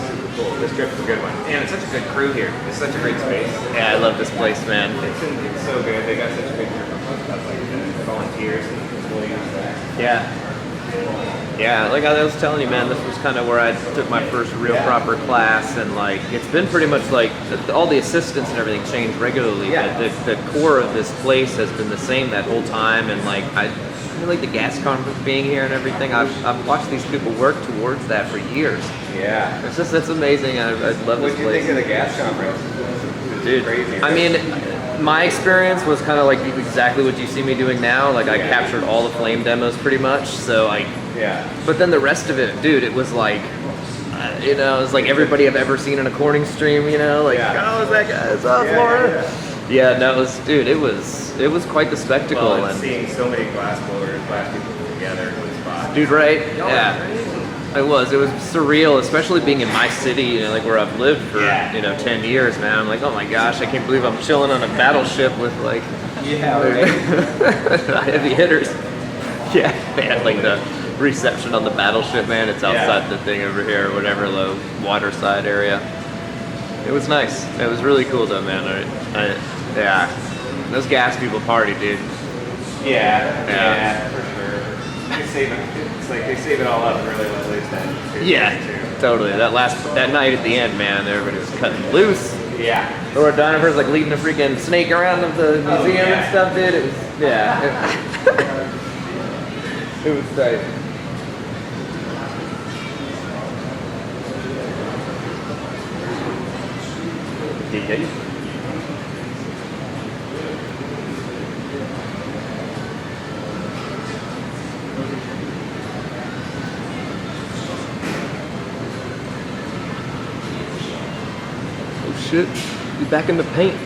super cool. This trip's a good one, and it's such a good crew here. It's such a great space. Yeah, I love this place, man. It's so good. They got such a good group of the volunteers and employees. Yeah. Yeah, like I was telling you, man, this was kind of where I took my first real proper class, and it's been pretty much all the assistants and everything changed regularly, Yeah. but the core of this place has been the same that whole time, and I feel like the gas conference being here and everything, I've watched these people work towards that for years. Yeah. It's amazing. I love What this did you place. think of the gas conference? Dude, Crazy, right? I mean, my experience was kind of like exactly what you see me doing now. I captured all the flame demos pretty much. So Yeah. but then the rest of it, dude, it was it was like everybody I've ever seen in a Corning stream. Oh, is that guy? It's Florida. Yeah, no, it was quite the spectacle. Well, and and seeing so many glass people together in one spot. dude, right? Y'all are Yeah. crazy. It was surreal, especially being in my city, where I've lived for, 10 years, man. I'm like, oh my gosh, I can't believe I'm chilling on a battleship with Yeah, right. heavy hitters. Yeah, man, the reception on the battleship, man, it's outside the thing over here, or whatever, the waterside area. It was nice. It was really cool though, man. Yeah. Those gas people party, dude. Yeah, for sure. They save it. It's like they save it all up really well, at least then. Yeah, totally. That night at the end, man, everybody was cutting loose. Yeah. Laura Donifer's leading a freaking snake around of the museum and stuff, dude. It was, it was tight. Yeah. Oh shit, be back in the paint.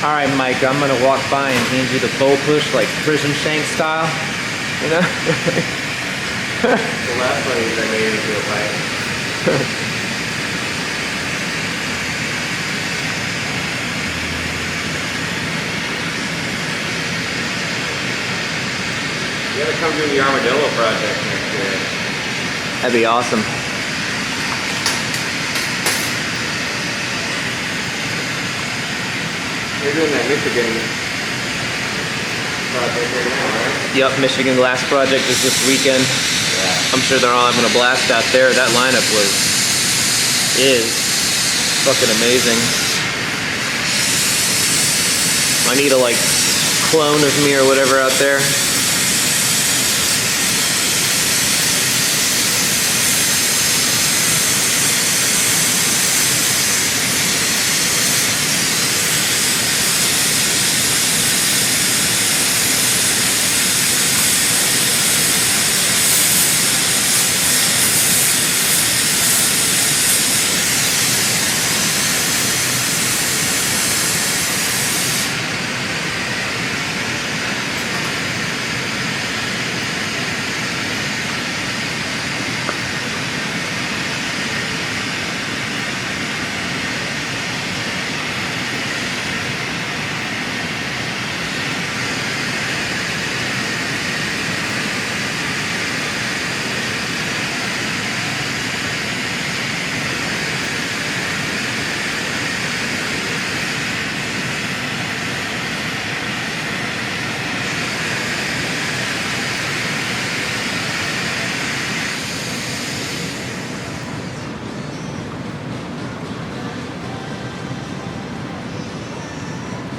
All right, Mike, I'm gonna walk by and hand you the bow push like prison shank style, you know? The last one is I made into a bike. You gotta come do the Armadillo project next year. That'd be awesome. You're doing that Michigan project right now, right? Yep, Michigan Glass Project is this weekend. Yeah. I'm sure they're all having a blast out there. That lineup is fucking amazing. I need a like clone of me or whatever out there.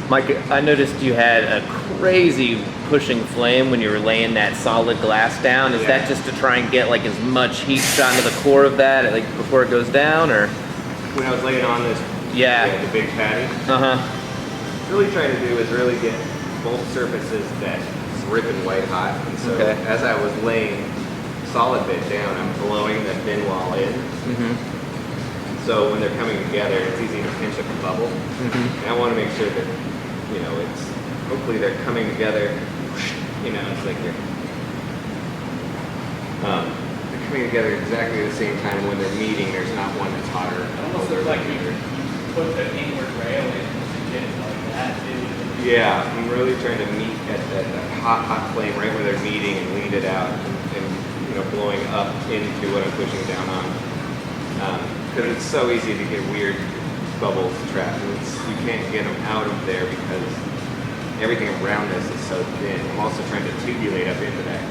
Mike, I noticed you had a crazy pushing flame when you were laying that solid glass down. Is that just to try and get like as much heat shot into the core of that, like before it goes down, or? When I was laying on this, the big patty. Really trying to do is really get both surfaces that ripping white hot. And so as I was laying solid bit down, I'm blowing the thin wall in. So when they're coming together, it's easy to pinch up a bubble. And I want to make sure that, you know, it's hopefully they're coming together. You know, it's like they're coming together exactly at the same time. When they're meeting, there's not one that's hotter. It almost looks like you put the inward rail in to get it like that, too. Yeah, I'm really trying to meet at that hot flame right where they're meeting and lead it out and you know, blowing up into what I'm pushing down on. Because it's so easy to get weird bubbles trapped. And you can't get them out of there because everything around this is so thin. I'm also trying to tubulate up into that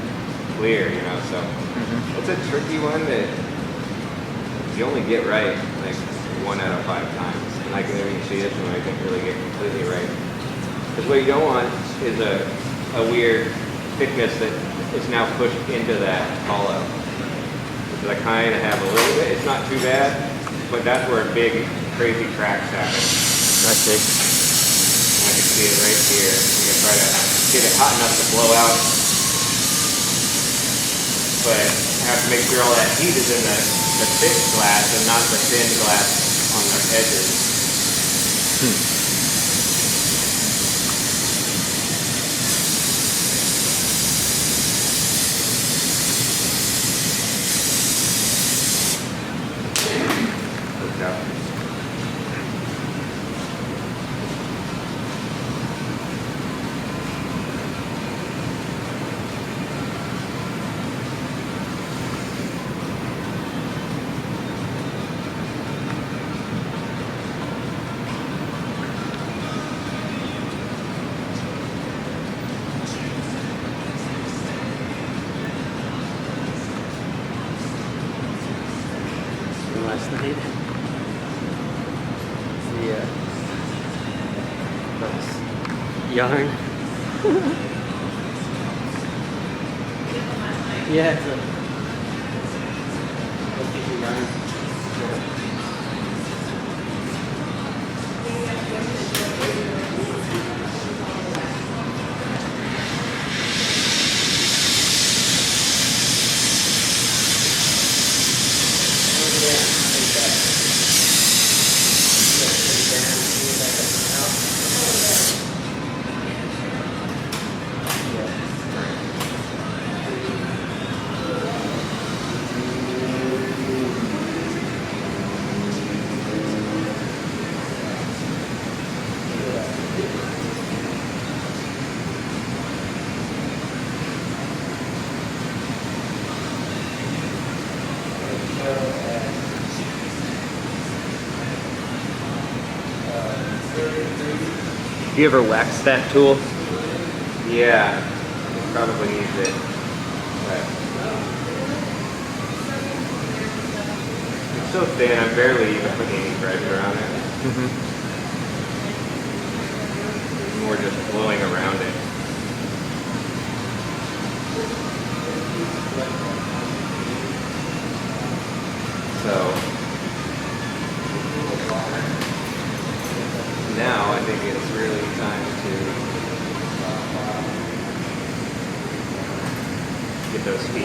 clear, you know, so it's a tricky one that you only get right like 1 out of 5 times. And I can even see this one I didn't really get completely right. Because what you don't want is a weird thickness that is now pushed into that hollow. Because I kind of have a little bit. It's not too bad, but that's where big, crazy cracks happen. I see. And I can see it right here. I'm going to try to get it hot enough to blow out. But I have to make sure all that heat is in the thick glass and not the thin glass on the edges. Last night. Yarn. Yeah, it's a yarn. You ever wax that tool? Yeah, it probably needs it. But it's so thin, I'm barely even putting any pressure on it. More just blowing around it. So now I think it's really time to get those feet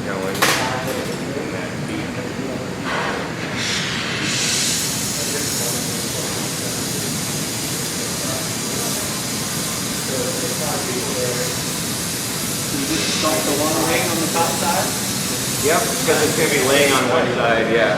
going in that feet. You just start the one ring on the top side? Yep, because it's going to be laying on one side, yeah.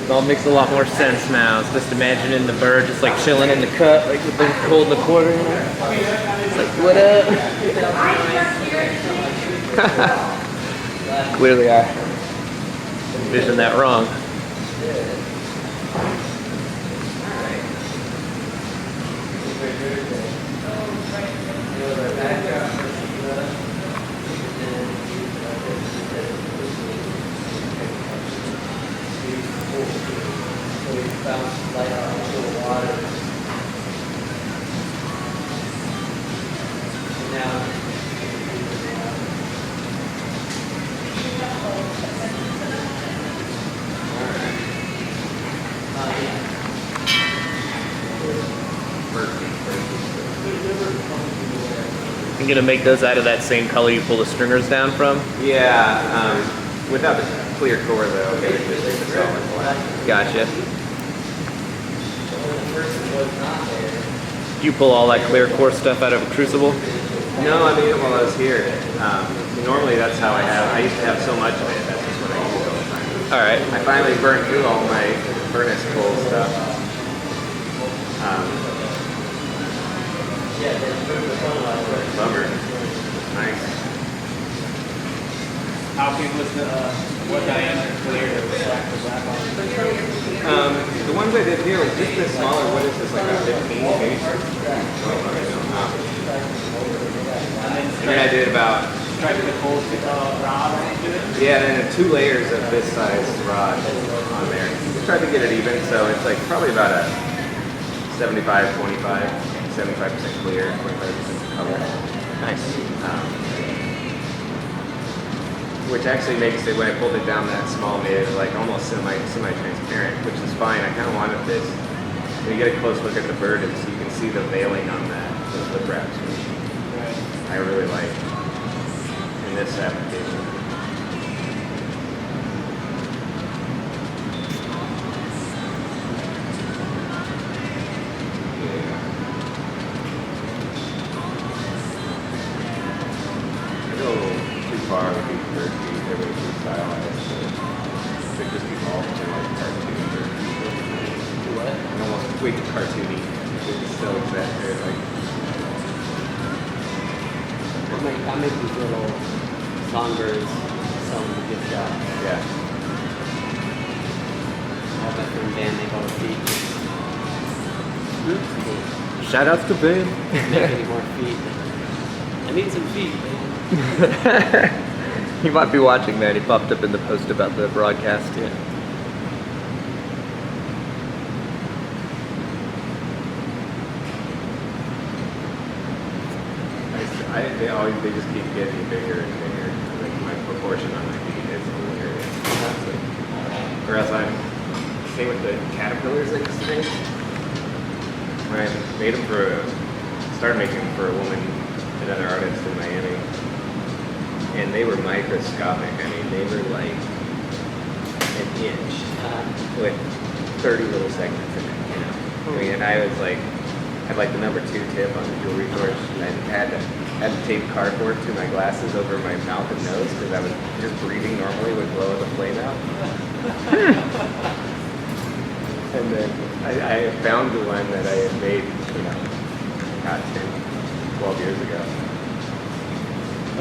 It all makes a lot more sense now. It's just imagining the bird just like chilling in the cut, like with the cold in the quarter. It's like, what up? Clearly I envisioned that wrong. I'm gonna make those out of that same color you pull the stringers down from. Yeah, without the clear core though, okay, just leave the solid black. Gotcha. Do you pull all that clear core stuff out of a crucible? No, I made it while I was here. Normally that's how I used to have so much of it, that's just what I use all the time. Alright. I finally burned through all my furnace coal stuff. Bummer. Nice. How big was the, what diameter clear that was black on? The ones I did here was just this smaller, what is this, like a 15 maybe? And then I did about... Tried to get the cold rod onto it? Yeah, and then 2 layers of this size rod on there. Just tried to get it even, so it's like probably about a 75-25. 75% clear, 25% color. Nice. Which actually makes it, when I pulled it down that small, made it like almost semi-transparent, which is fine. I kind of wanted this. When you get a close look at the bird, and so you can see the veiling on that, those lip wraps, which I really like in this application. Far with these bird feet, they're really too stylized. So they just evolved to like cartoon bird feet. What? And almost way too cartoony. It's so exaggerated. Like, I make these little songbirds, sell them to gift shop. yeah. I have my friend Dan make all the feet. Shout outs to Ben. Make any more feet. I need some feet, man. He might be watching, man. He popped up in the post about the broadcast. Yeah. They just keep getting bigger and bigger. Like my proportion on my feet is hilarious. Or else same with the caterpillars I used to make. When I made them started making them for a woman, another artist in Miami. And they were microscopic. I mean, they were like an inch with 30 little segments in it, you know. I mean, and I was like, had like the number 2 tip on the jewelry torch, and I had to had to tape cardboard to my glasses over my mouth and nose because I was just breathing normally would blow the flame out. And then I found the one that I had made, you know, God, 10, 12 years ago.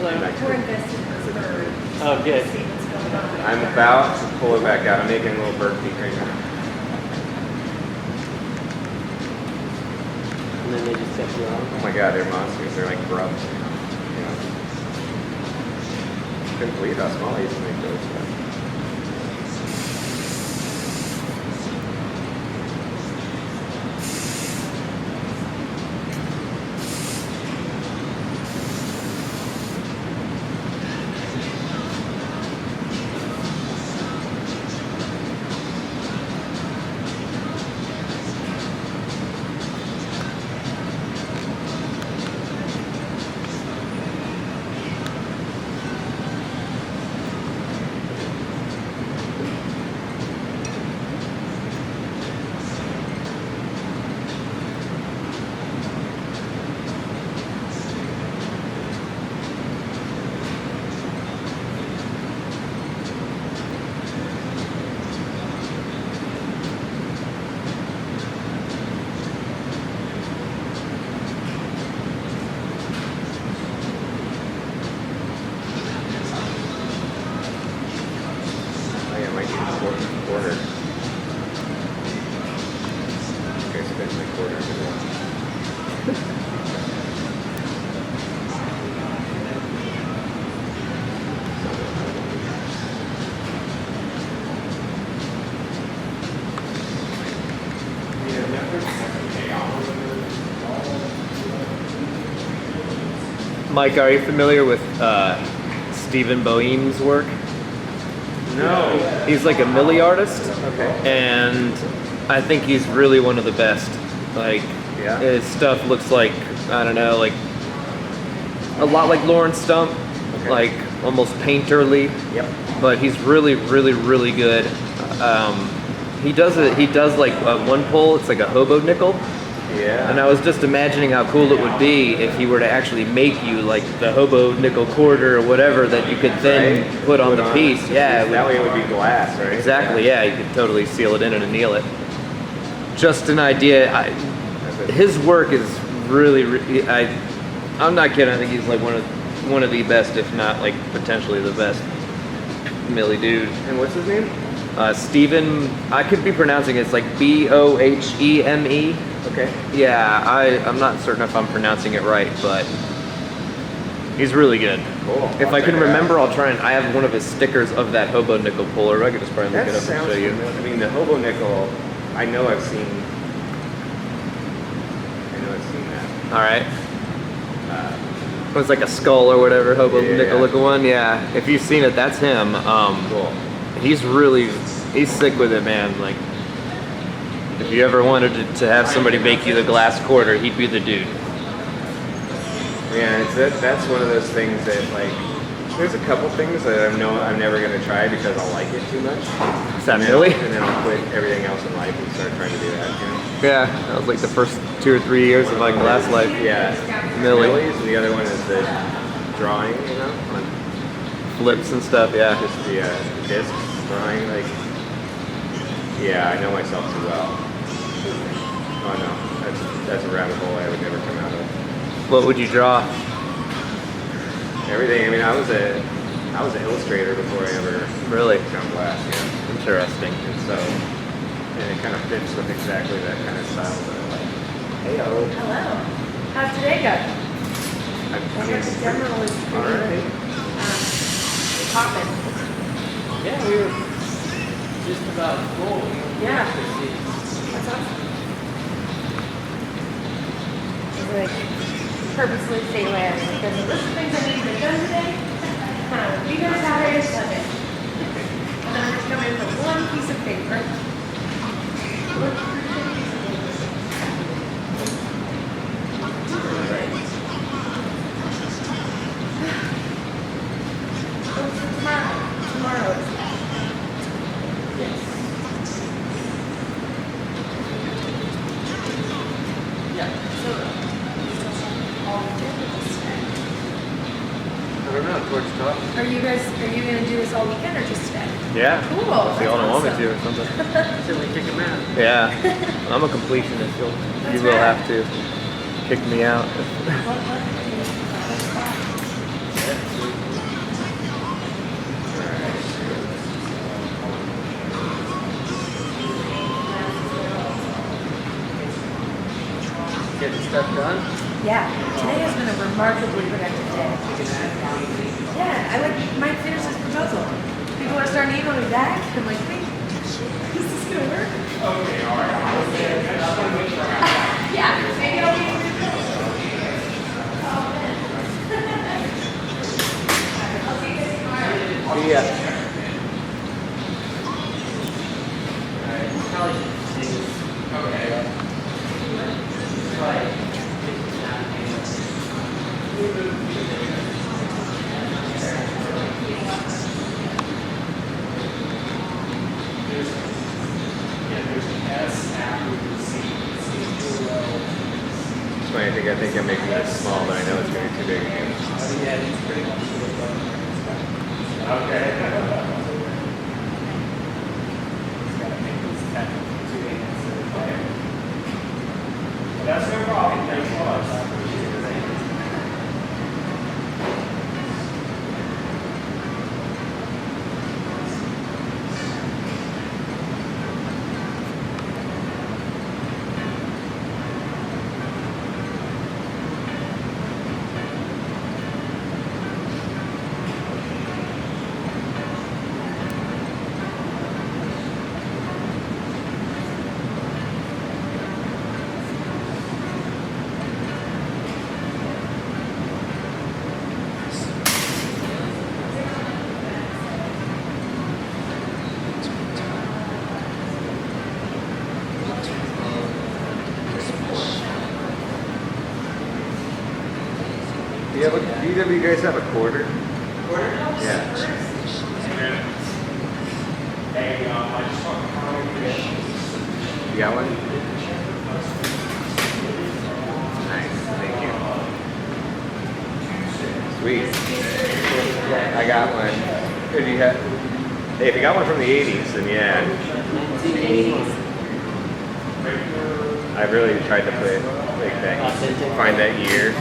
We're invested in bird. Oh, good. See what's going on. I'm about to pull it back out. I'm making a little bird feed right now. And then they just set you off. Oh my God, they're monsters. They're like grubs. You know. Couldn't believe how small I used to make those. Quarter. Okay, spend my quarter. Mike, are you familiar with Stephen Boeem's work? No. He's like a Millie artist, Okay. and I think he's really one of the best. Like, Yeah. his stuff looks like, I don't know, like a lot like Lawrence Stump, Okay. like almost painterly, Yep. but he's really, really, really good. He does like one pull, it's like a hobo nickel. Yeah. And I was just imagining how cool it would be if he were to actually make you like the hobo nickel quarter or whatever that you could then Right. put on the piece. Yeah, it That would, way it would be glass, right? exactly. Yeah, you could totally seal it in and anneal it. Just an idea. That's it. His work is really. I'm not kidding. I think he's like one of the best, if not like potentially the best Millie dude. And what's his name? Stephen. I could be pronouncing it. It's like Boheme. Okay. Yeah, I'm not certain if I'm pronouncing it right, but he's really good. Cool. If I'll I can check it out. remember, I'll try and I have one of his stickers of that hobo nickel puller. I could just probably look That it up and sounds show you. familiar. I mean, the hobo nickel, I know I've seen that. All right. Uh, It was like a skull or whatever, hobo Yeah. nickel looking one. Yeah, if you've seen it, that's him. cool. He's sick with it, man. Like, if you ever wanted to have somebody make you the glass quarter, he'd be the dude. Yeah, that's one of those things that like, there's a couple things that I'm never gonna try because I'll like it too much. Is that And then- Millie? And then I'll quit everything else in life and start trying to do that. You know? Yeah, that was like the first 2 or 3 years of my glass life. Yeah. Millie. Millie's, and the other one is the drawing, you know, on Flips and stuff, yeah. just the discs drawing. Like, yeah, I know myself too well. Oh no, that's a rabbit hole I would never come out of. What would you draw? Everything. I mean, I was an illustrator before I ever Really? found glass. Yeah. Interesting. And so, and it kind of fits with exactly that kind of style that I like. Heyo. Hello. How's today go? I mean, The demo is all right. popping. Yeah, we were just about full. Yeah. To see. That's awesome. I was like, purposely stay away. I was like, there's a list of things I need to get done today. Be there Saturday, Sunday. And then I just come in with one piece of paper. One piece of Oh, so tomorrow. Tomorrow is that. Yes. Yeah. So, all the different Yeah. Cool. So y'all don't want me That's to or something. So we kick him out. Yeah. I'm a completionist. You That's will right. have to kick me out. Get the stuff done. Yeah, today has been a remarkably productive day. Yeah, I like Mike finished his proposal. People are starting to email me back. I'm like, wait, is this gonna work? Okay, all right. Yeah, maybe I'll be able to do it. I'll see you guys tomorrow. Yeah. Probably should see this. Okay. Right. It's funny, I think I'm making this small, but I know it's going to be too big again. Yeah, it's pretty much Okay. That's no problem. Thanks a lot. I appreciate it. Do either of you guys have a quarter? Quarter? Yeah. Hey, I just want to call you. You got one? Nice, thank you. Sweet. Yeah, I got one. If you have, hey, if you got one from the 80s, then yeah. 1981. I really tried to put like that, find that year.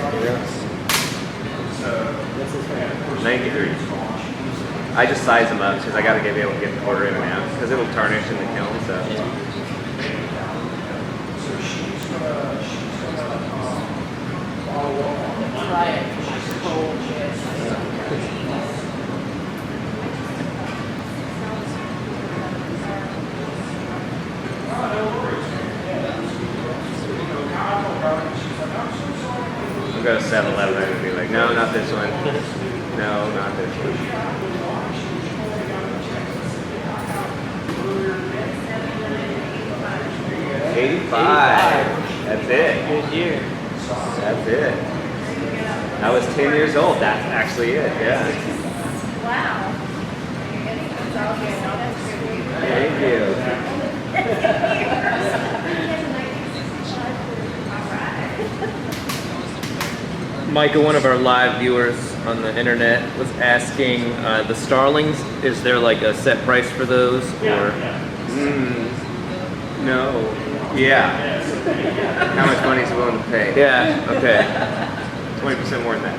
What's this one? 93. I just size them up because I got to be able to get the quarter in and out because it'll tarnish in the kiln. So. Try it for my cold chest. I'll go to 7-Eleven and be like, no, not this one. No, not this one. 85. That's it. Good year. That's it. I was 10 years old. That's actually it. Yeah. Wow. That's all good. Thank you. Micah, one of our live viewers on the internet, was asking the Starlings, is there like a set price for those? Or No. Yeah. How much money is he willing to pay? yeah, okay. 20% more than that.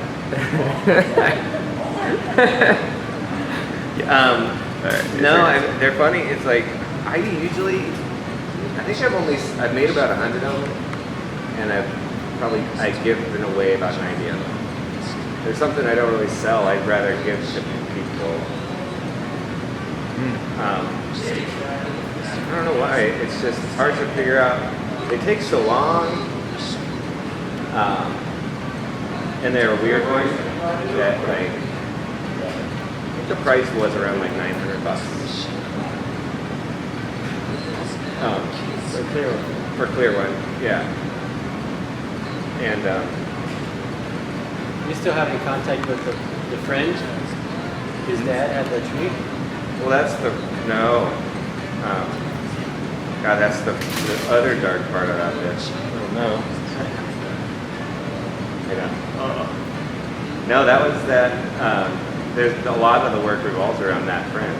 Alright, No, they're funny. It's like I think I've made about 100 of them, and I give them away about 90 of them. There's something I don't really sell. I'd rather give to people. I don't know why. It's hard to figure out. It takes so long, and they're a weird one that like. I think the price was around like $900. For clear one. For clear one, yeah. And You still have in contact with the friend? His dad had the tree? well, that's no. God, that's the other dark part about this. Oh no. No, that was that. There's a lot of the work revolves around that friend.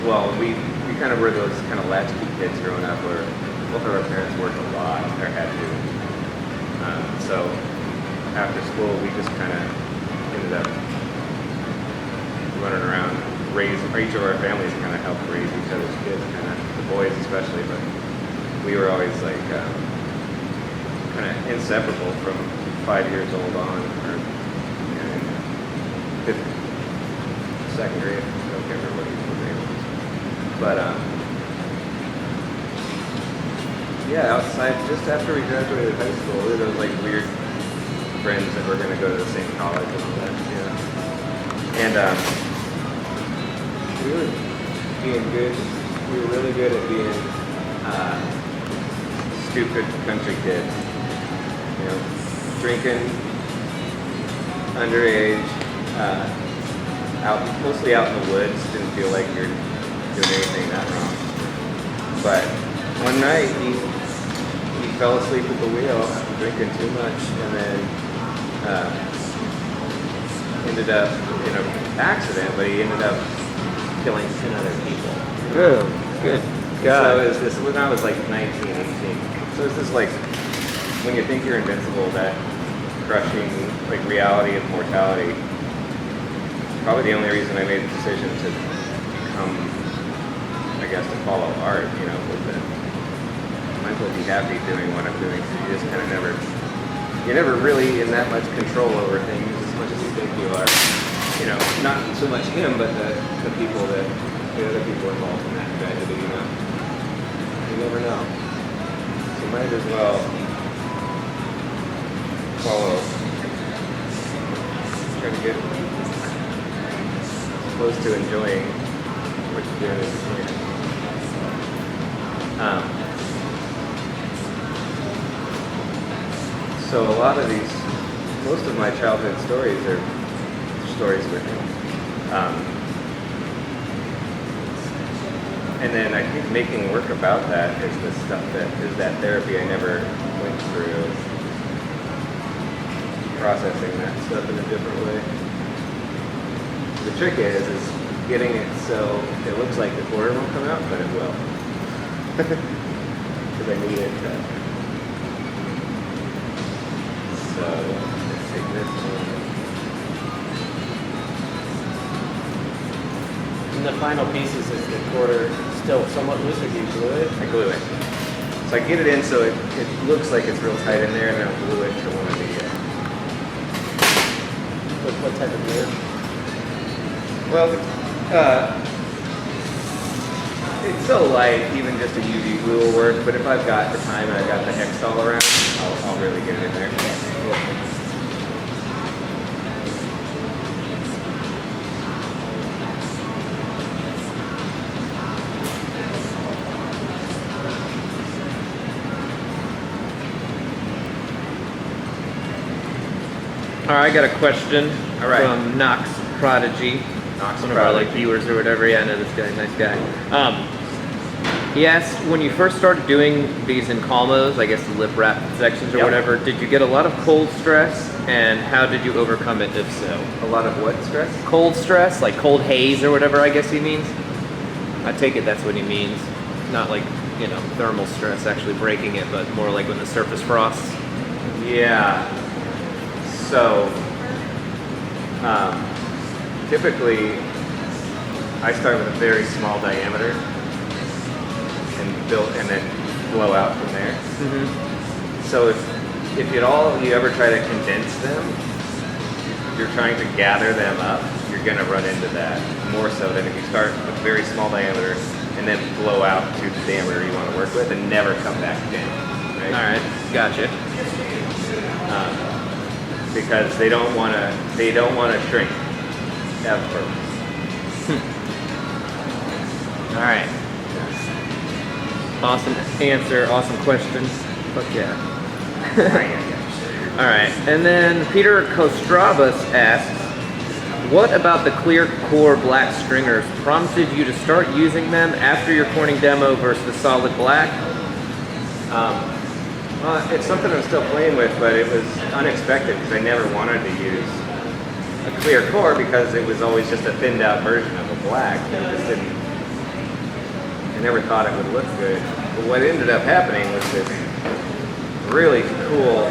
well, we kind of were those kind of latchkey kids growing up where both of our parents worked a lot or had to. So after school, we just kind of ended up running around, each of our families kind of helped raise each other's kids, kind of the boys especially, but we were always like kind of inseparable from 5 years old on, or fifth, second grade. I don't remember what each grade was, but yeah, outside just after we graduated high school, we were those like weird friends that were going to go to the same college and all that, and we were being good. We were really good at being stupid country kids. You know, drinking, underage, mostly out in the woods. Didn't feel like you're doing anything that wrong. But one night he fell asleep at the wheel after drinking too much, and then ended up in an accident. But he ended up killing 10 other people. Oh, good God. So it was this when I was like 19, 18. So it's this like when you think you're invincible, that crushing like reality of mortality. Probably the only reason I made the decision to become, I guess, to follow art. You know, was that I might as well be happy doing what I'm doing. So you just kind of you're never really in that much control over things as much as you think you are. You know, not so much him, but the other people involved in that tragedy, you know. You never know. So you might as well try to get close to enjoying what you're doing as you can. So a lot of most of my childhood stories are stories with him. And then I think making work about that is the stuff that therapy I never went through, processing that stuff in a different way. The trick is getting it so it looks like the quarter won't come out, but it will. Because I need it to. So let's take this one. And the final pieces is the quarter still somewhat loose, or do you glue it? I glue it. So I get it in so it looks like it's real tight in there, and then I'll glue it to one of the. What type of glue? Well, it's so light, even just a UV glue will work. But if I've got the time and I've got the hex all around, I'll really get it in there. All right, I got a question All right. from Knox Prodigy. Knox One of our like Prodigy. viewers or whatever. Yeah, I know this guy, nice guy. He asked, when you first started doing these in Calmos, I guess the lip wrap sections or Yep. whatever, did you get a lot of cold stress, and how did you overcome it if so? A lot of what stress? Cold stress, like cold haze or whatever I guess he means. I take it that's what he means. Not like, you know, thermal stress actually breaking it, but more like when the surface frosts. Yeah. So, typically, I start with a very small diameter and then blow out from there. Mm-hmm. So if you ever try to condense them, if you're trying to gather them up, you're gonna run into that more so than if you start with a very small diameter and then blow out to the diameter you want to work with and never come back down. Right? All right, gotcha. Because they don't want to shrink ever. All right. Awesome answer, awesome question. Fuck yeah. All right, and then Peter Kostrabas asks, what about the clear core black stringers prompted you to start using them after your Corning demo versus the solid black? Well, it's something I'm still playing with, but it was unexpected because I never wanted to use a clear core because it was always just a thinned out version of a black. It just didn't never thought it would look good. But what ended up happening was this really cool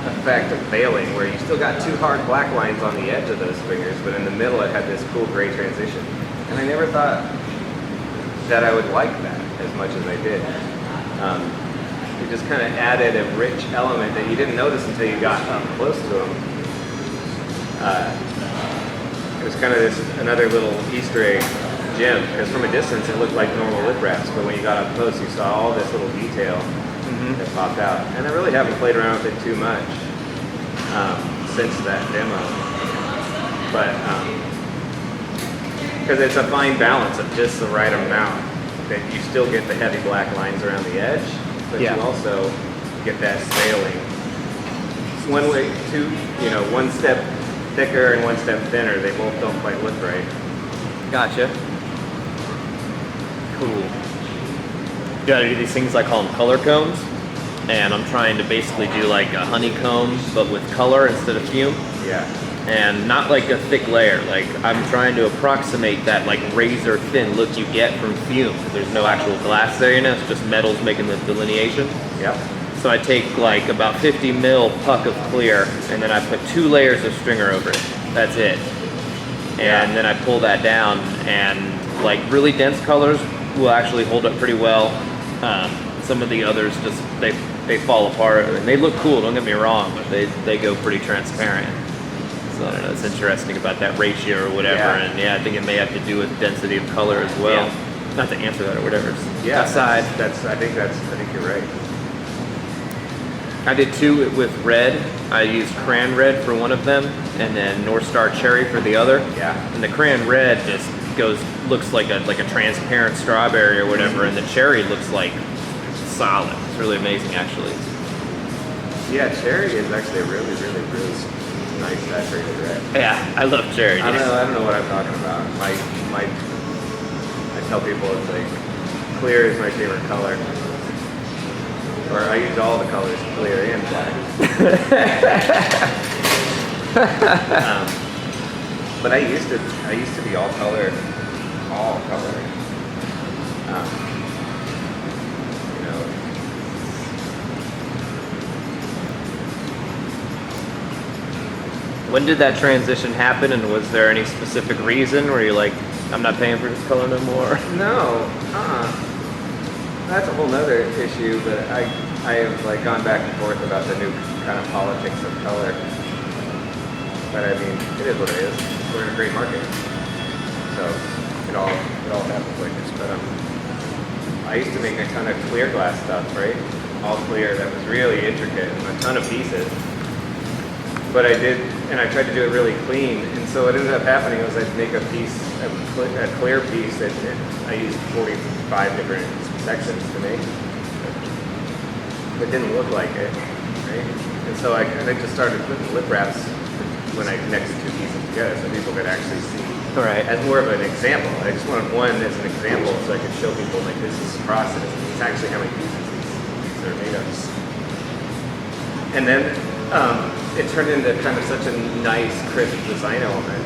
effect of veiling where you still got two hard black lines on the edge of those fingers, but in the middle it had this cool gray transition. And I never thought that I would like that as much as I did. It just kind of added a rich element that you didn't notice until you got up close to them. It was kind of another little Easter egg gem, because from a distance it looked like normal lip wraps, but when you got up close you saw all this little detail that popped out. And I really haven't played around with it too much since that demo. But because it's a fine balance of just the right amount, that you still get the heavy black lines around the edge, but you also get that veiling. One way, one step thicker and one step thinner, they both don't quite look right. Gotcha. Cool. Yeah, I do these things I call them color combs, and I'm trying to basically do like a honeycomb, but with color instead of fume. Yeah. And not like a thick layer. Like I'm trying to approximate that like razor thin look you get from fume. There's no actual glass there, it's just metals making the delineation. Yep. So I take like about 50 mil puck of clear, and then I put 2 layers of stringer over it. That's it. And then I pull that down, and like really dense colors will actually hold up pretty well. Some of the others just they fall apart, and they look cool. Don't get me wrong, but they go pretty transparent. So I don't know. It's interesting about that ratio or whatever, and I think it may have to do with density of color as well. Yeah. Not to answer that or whatever. Aside. I think you're right. I did 2 with red. I used crayon red for one of them, and then North Star Cherry for the other. Yeah. And the crayon red just looks like a transparent strawberry or whatever, and the cherry looks like solid. It's really amazing, actually. Yeah, cherry is actually a really, really, really nice saturated red. Yeah, I love cherry. I don't know what I'm talking about. I tell people it's like clear is my favorite color. Or I use all the colors, clear and black. But I used to be all color. When did that transition happen, and was there any specific reason where you're like, I'm not paying for this color no more? No, that's a whole nother issue, but I have like gone back and forth about the new kind of politics of color. But I mean, it is what it is. We're in a great market, so it all happens like this. But I used to make a ton of clear glass stuff, right? All clear, that was really intricate and a ton of pieces. But I tried to do it really clean, and so what ended up happening was I'd make a clear piece that I used 45 different sections to make. It didn't look like it, right? And so I just started putting lip wraps when I connected 2 pieces together so people could actually see. Right. As more of an example. I just wanted one as an example so I could show people like this is the process. It's actually how many pieces these are made of. And then it turned into kind of such a nice, crisp design element.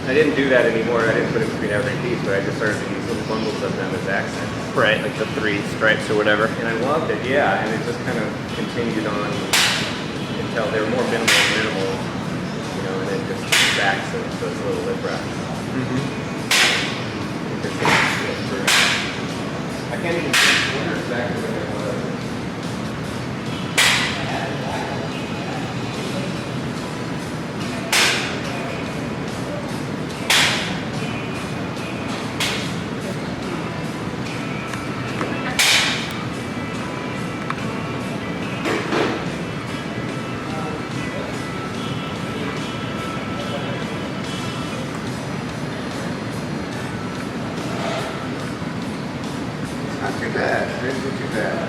I didn't do that anymore. I didn't put it between every piece, but I just started to use little bundles of them as accents. Right, like the 3 stripes or whatever. And I loved it, yeah. And it just kind of continued on until they were more minimal, and then just backs of those little lip wraps. I can't even remember exactly what it was. Not too bad. It didn't do too bad.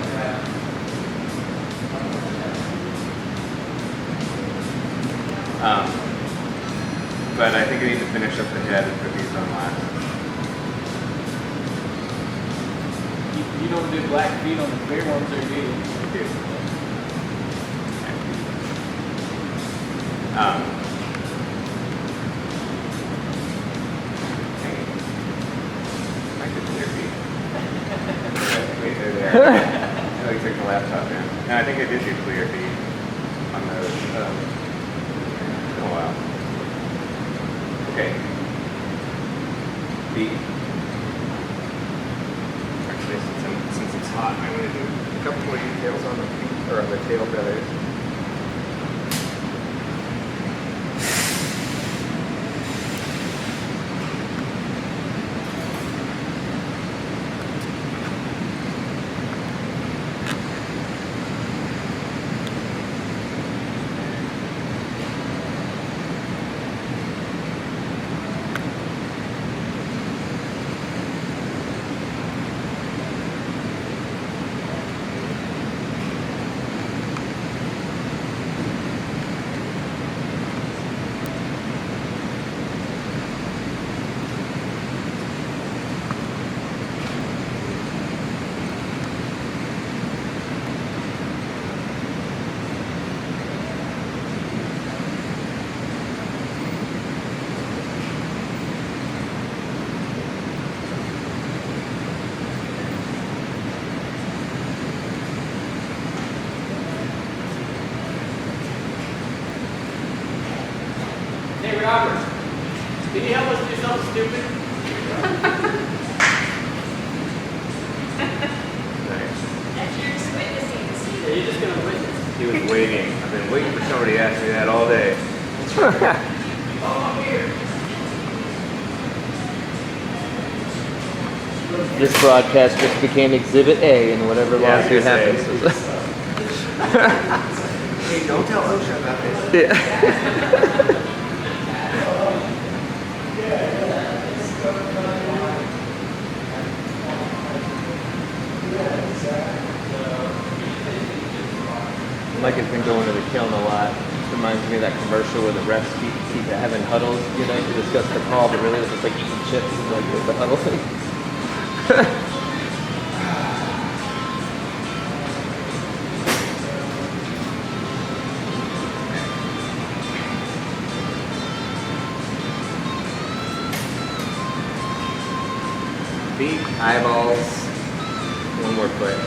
But I think I need to finish up the head and put these on last. You don't do black feet on the clear ones, or do you? I do. Like the clear feet. Oh, you took the laptop in. No, I think I did do clear feed on those. Oh, wow. Okay. Feet. Actually, since it's hot, I'm going to do a couple more details on the feet, or on the tail feathers. Hey, Robert, can you help us do something stupid? Nice. You're just witnessing this. Yeah, you're just gonna witness. He was waiting. I've been waiting for somebody to ask me that all day. Oh, I'm here. This broadcast just became Exhibit A in whatever Yeah, I was lawsuit gonna happens. Hey, don't tell OSHA about this. Yeah. Mike has been going to the kiln a lot. Reminds me of that commercial where the refs keep having huddles, you know, to discuss the call, but really it's just like eating chips and like the huddle thing. Feet, eyeballs, one more foot.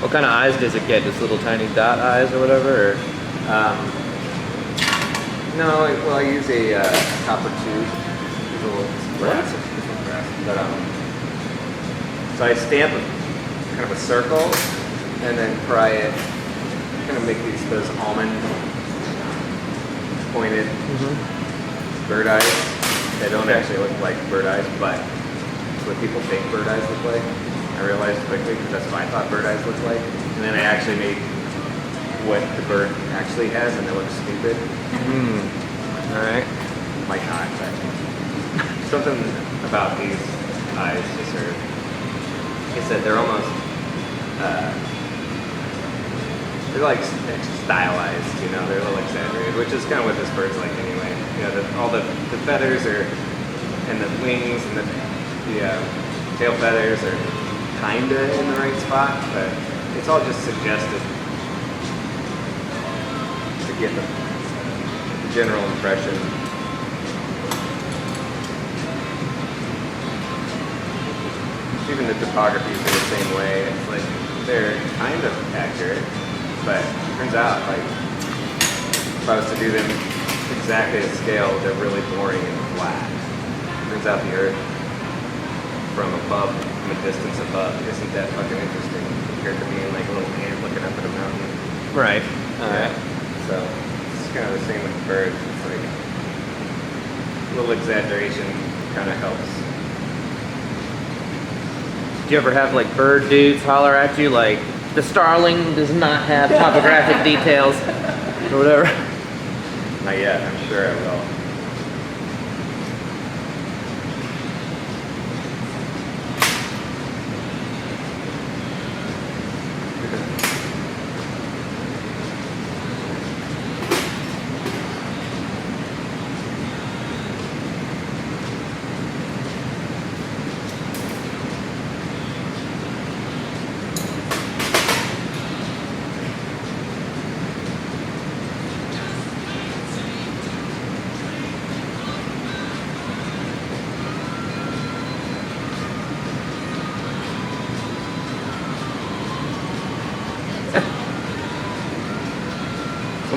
What kind of eyes does it get? Just little tiny dot eyes or whatever? Or? No, well, I use a copper tube. It's a little brass. But, so I stamp kind of a circle and then pry it, kind of make those almond pointed bird eyes. They don't actually look like bird eyes, but it's what people think bird eyes look like. I realized quickly because that's what I thought bird eyes looked like. And then I actually made what the bird actually has, and it looks stupid. All right. Might not, but something about these eyes just are, like I said, they're almost, they're like stylized, you know, they're a little exaggerated, which is kind of what this bird's like anyway. You know, all the feathers are, and the wings and the tail feathers are kinda in the right spot, but it's all just suggested to get the general impression. Even the topographies are the same way. It's like they're kind of accurate, but it turns out like if I was to do them exactly at scale, they're really boring and flat. Turns out the Earth from above, from a distance above, isn't that fucking interesting compared to being like a little ant looking up at a mountain. Right. So it's kind of the same with birds. It's like a little exaggeration kind of helps. Do you ever have like bird dudes holler at you like, the starling does not have topographic details or whatever? Not yet. I'm sure I will.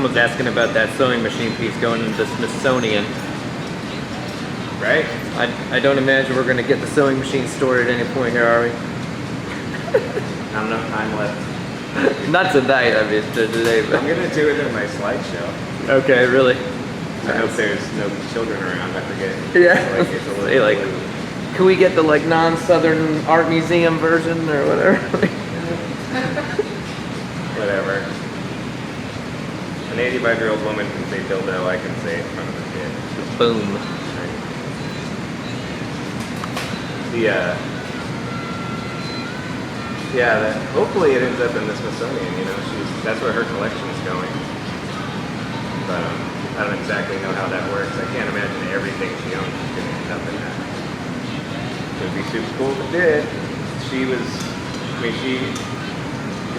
someone's asking about that sewing machine piece going into the Smithsonian. Right? I don't imagine we're going to get the sewing machine stored at any point here, are we? Not enough time left. Not tonight, I mean, today, I'm but... gonna do it in my slideshow. Okay, really? I hope there's no children around. I forget. Yeah. Like, it's a little Say, like, can we get the, like, non-Southern art museum version or whatever? whatever. An 85-year-old woman can say dildo. I can say it in front of a kid. Boom. Hopefully it ends up in the Smithsonian. You know, that's where her collection is going. But I don't exactly know how that works. I can't imagine everything she owns is going to end up in that. It would be super cool if it did. She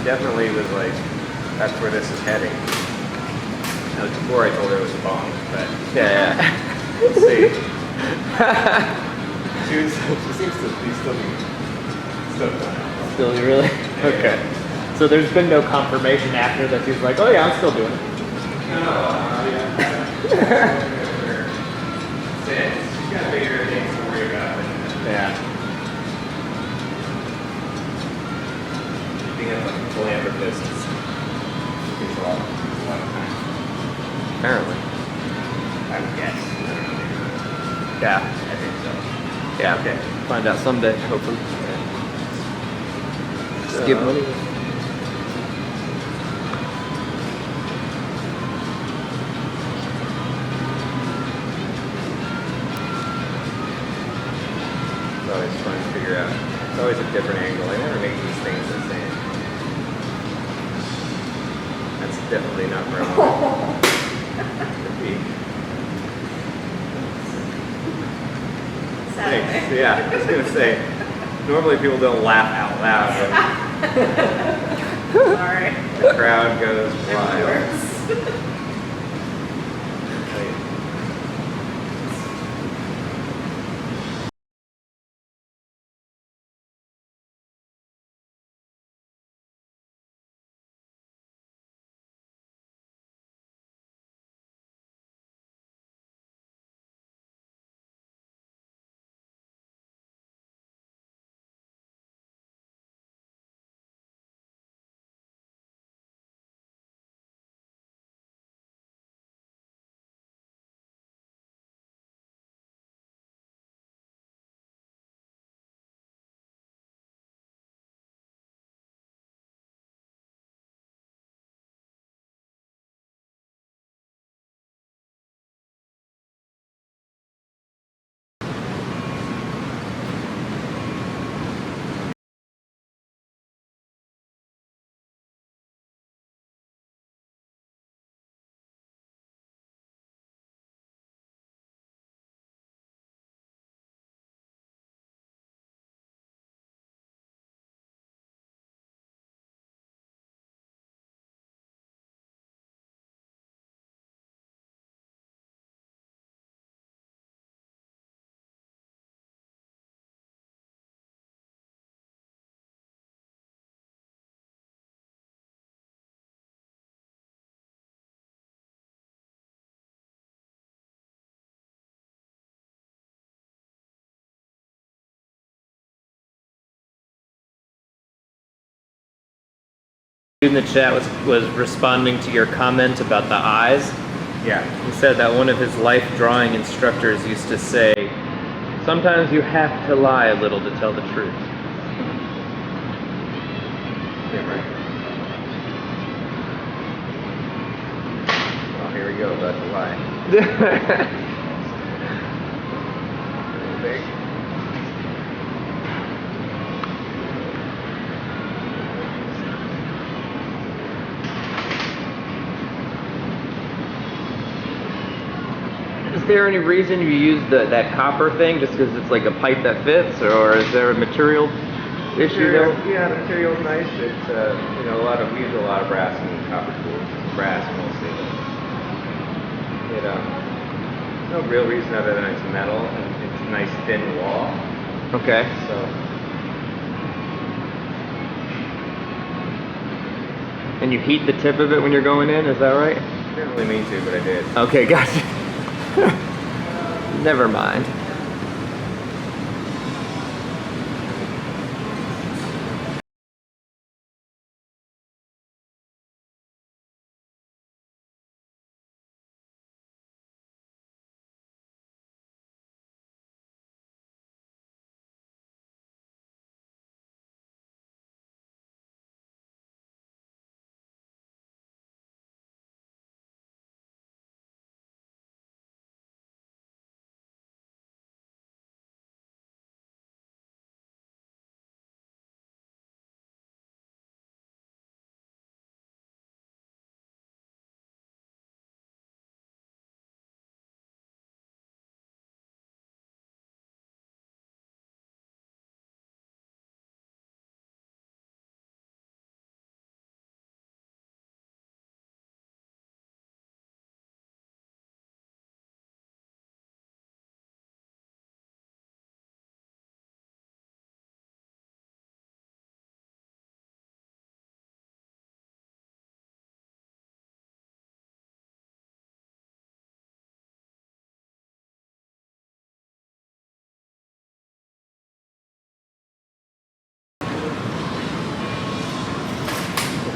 definitely was like, that's where this is heading. Now, before I told her it was a bomb, but Yeah. we'll see. She seems to be still going out. Still, really? Okay. So there's been no confirmation after that she's like, oh yeah, I'm still doing it. She's got bigger things to worry about. Yeah. Being a philanthropist takes a lot of time. Apparently. I would guess. I don't know. Yeah. I think so. Yeah. Okay. Find out someday, hopefully. Just give money. It's always fun to figure out. It's always a different angle. I never make these things the same. That's definitely not for a moment. Thanks. Yeah, I was gonna say. Normally people don't laugh out loud. Sorry. The crowd goes wild. In the chat was responding to your comment about the eyes. Yeah. He said that one of his life drawing instructors used to say, sometimes you have to lie a little to tell the truth. Yeah, right. Well, here we go, about to lie. Big. Is there any reason you use that copper thing just because it's like a pipe that fits, or is there a material issue there? Yeah, the material's nice. It's we use a lot of brass and copper tools. Brass mostly. No real reason other than it's metal and it's a nice thin wall. Okay. So And you heat the tip of it when you're going in, is that right? Didn't really mean to, but I did. Okay, gotcha. Never mind.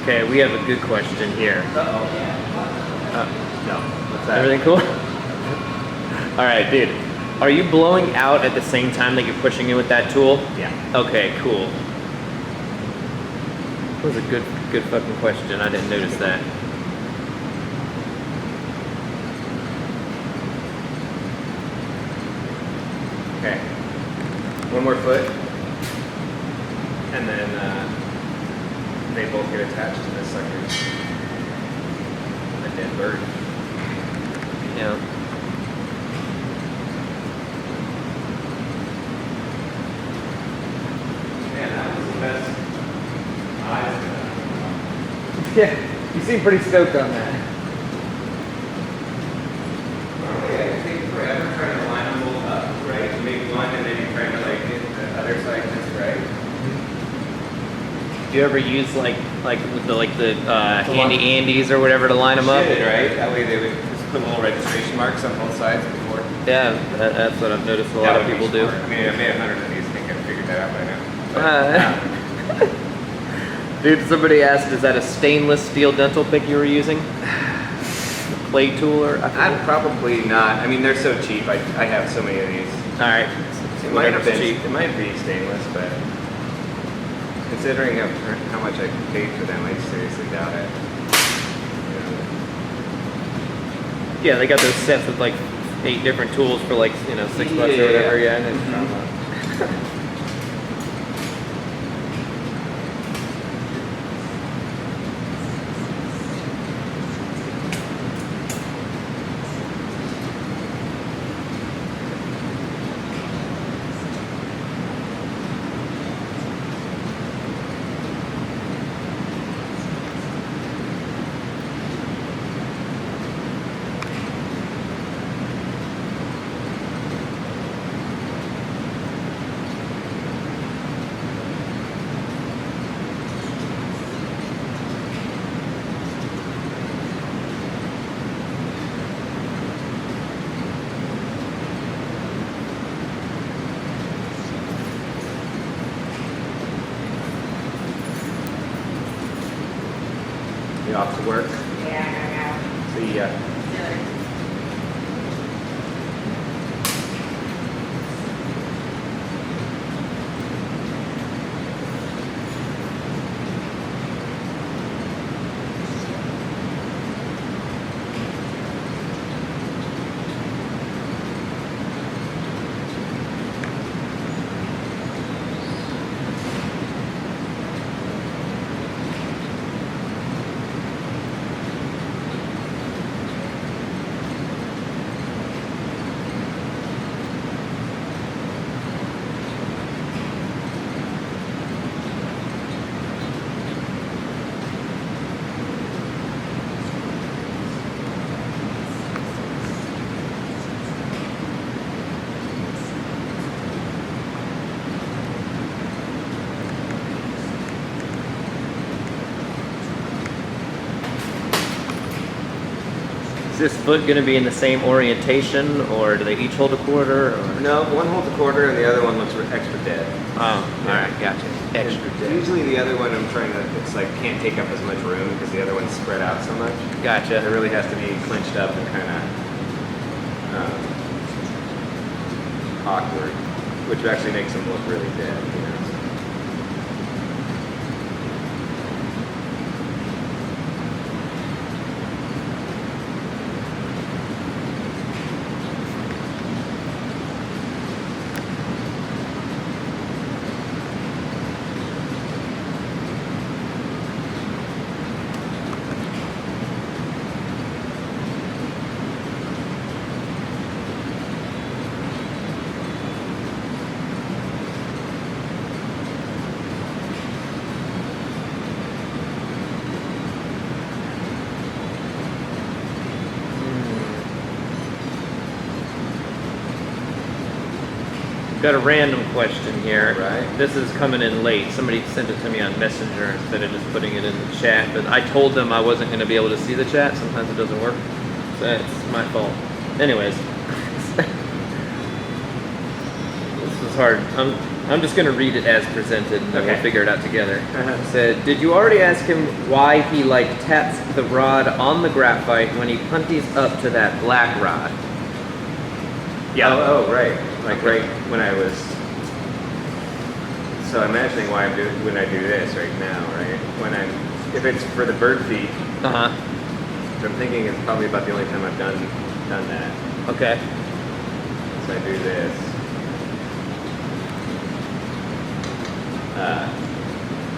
Okay, we have a good question here. No. What's that? Everything cool? Alright, dude. Are you blowing out at the same time that you're pushing in with that tool? Yeah. Okay, cool. That was a good fucking question. I didn't notice that. Okay. One more foot. And then they both get attached to this sucker. A dead bird. Yeah. Man, that was the best eyes. Yeah, you seem pretty stoked on that. Normally I take forever trying to line them both up, right? You make one and then you're trying to like get the other side just right. Do you ever use like the handy Andes or whatever to line them up? Should, right? That way they would just put little registration marks on both sides before. Yeah, that's what I've noticed a lot of people do. I mean, I made 100 of these. I think I figured that out by now. Dude, somebody asked, is that a stainless steel dental pick you were using? Clay tool or? I'm probably not. I mean, they're so cheap. I have so many of these. All right. It might have been cheap. cheap. It might be stainless, but considering how much I paid for them, I seriously doubt it. Yeah, they got those sets with like 8 different tools for like, $6 or whatever. Yeah, and then, You off to work? Yeah, See ya. I gotta go. this foot going to be in the same orientation, or do they each hold a quarter? Or? No, one holds a quarter and the other one looks extra dead. Oh, all right, gotcha. Extra dead. Usually the other one I'm trying to, it's like can't take up as much room because the other one's spread out so much. Gotcha. It really has to be clenched up and kind of awkward, which actually makes them look really dead, you know. Got a random question here. Right. This is coming in late. Somebody sent it to me on Messenger instead of just putting it in the chat, but I told them I wasn't going to be able to see the chat. Sometimes it doesn't work. So that's my fault. Anyways. This is hard. I'm just going to read it as presented and then we'll figure it out together. It said, did you already ask him why he taps the rod on the graphite when he punties up to that black rod? Yeah. Oh, right. Like right when I was. So I'm imagining why I'm doing when I do this right now, right? When if it's for the bird feet. Uh-huh. So I'm thinking it's probably about the only time I've done that. Okay. So I do this.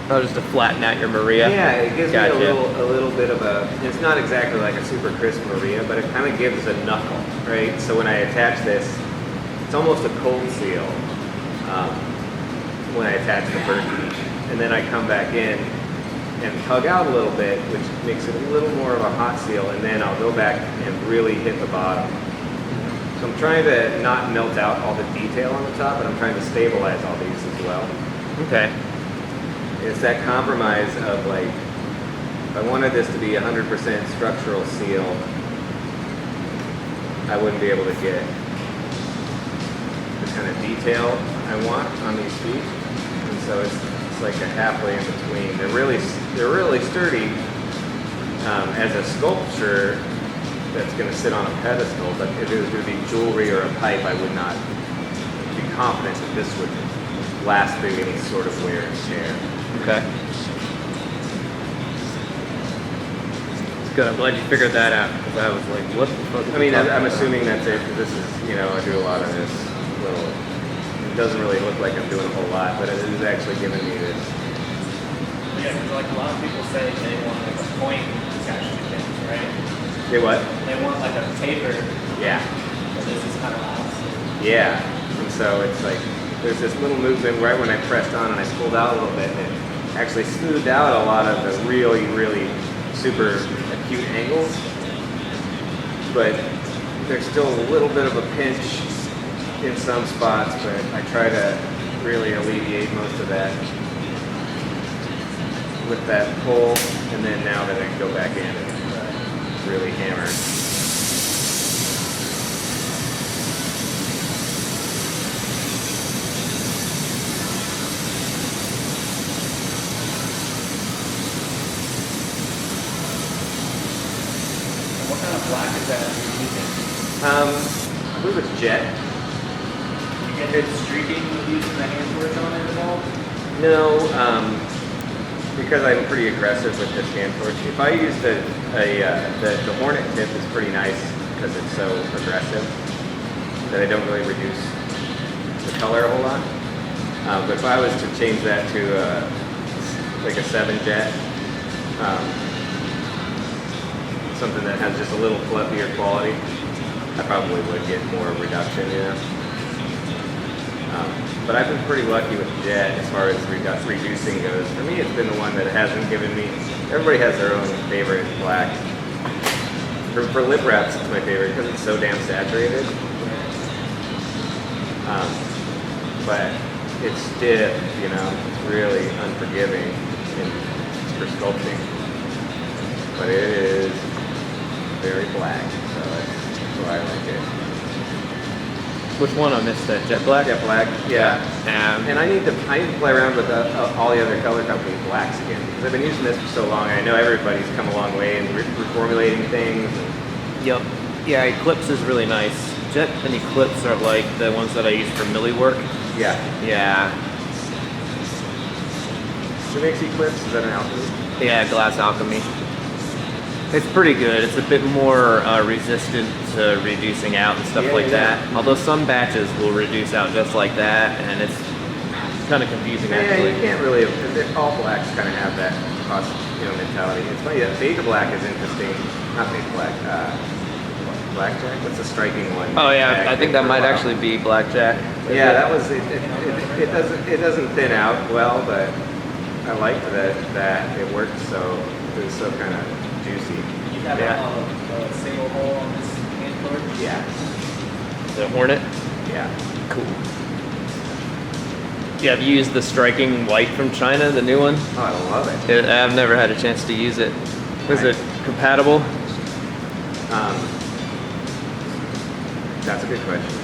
Just to flatten out your Maria. Yeah, it gives Gotcha. me a little bit of a. It's not exactly like a super crisp Maria, but it kind of gives a knuckle, right? So when I attach this, it's almost a cold seal when I attach the bird feet, and then I come back in and tug out a little bit, which makes it a little more of a hot seal, and then I'll go back and really hit the bottom. So I'm trying to not melt out all the detail on the top, but I'm trying to stabilize all these as well. Okay. It's that compromise of like, if I wanted this to be 100% structural seal, I wouldn't be able to get the kind of detail I want on these feet. And so it's like a halfway in between. They're really sturdy as a sculpture that's going to sit on a pedestal, but if it was going to be jewelry or a pipe, I would not be confident that this would last through any sort of wear and tear. Okay. It's good. I'm glad you figured that out because I was like, what the fuck? I mean, I'm assuming that's it because this is, I do a lot of this little. It doesn't really look like I'm doing a whole lot, but it is actually giving me this. Yeah, because like a lot of people say they want like a point attached to things, right? They what? They want like a taper. Yeah. But this is kind of opposite. Yeah. And so it's like there's this little movement right when I pressed on and I pulled out a little bit, and it actually smoothed out a lot of the really, really super acute angles. But there's still a little bit of a pinch in some spots, but I try to really alleviate most of that with that pull, and then now that I can go back in and really hammer. What kind of black is that you're using? I believe it's jet. You get it streaking with using the hand torch on it at all? No, because I'm pretty aggressive with this hand torch. If I use the Hornet tip is pretty nice because it's so aggressive that I don't really reduce the color a whole lot. But if I was to change that to like a 7 jet, something that has just a little fluffier quality, I probably would get more reduction, But I've been pretty lucky with jet as far as reducing goes. For me, it's been the one that hasn't given me. Everybody has their own favorite black. For lip wraps, it's my favorite because it's so damn saturated. But it's stiff, it's really unforgiving for sculpting. But it is very black. So why I like it. Which one? I missed that. Jet black? Jet black, yeah. And And I need to play around with all the other color company blacks again, because I've been using this for so long, and I know everybody's come a long way in reformulating things. yep. Yeah, Eclipse is really nice. Jet and Eclipse are like the ones that I use for milli work. Yeah. Yeah. Who makes Eclipse? Is that an alchemy? Yeah, Glass Alchemy. It's pretty good. It's a bit more resistant to reducing out and stuff like that. Although some batches will reduce out just like that, and it's kind of confusing Yeah, actually. you can't really. All blacks kind of have that mentality. It's funny. Beta black is interesting. Not beta black. Blackjack. What's the striking one? Oh yeah, I think that might actually be Blackjack. Yeah, that was it. It doesn't thin out well, but I liked that it worked so. It was so kind of juicy. You have Yeah. a single hole on this hand cord? Yeah. The Hornet. Yeah. Cool. Yeah, have you used the striking white from China, the new one? Oh, I love it. I've never had a chance to use it. Is it compatible? That's a good question.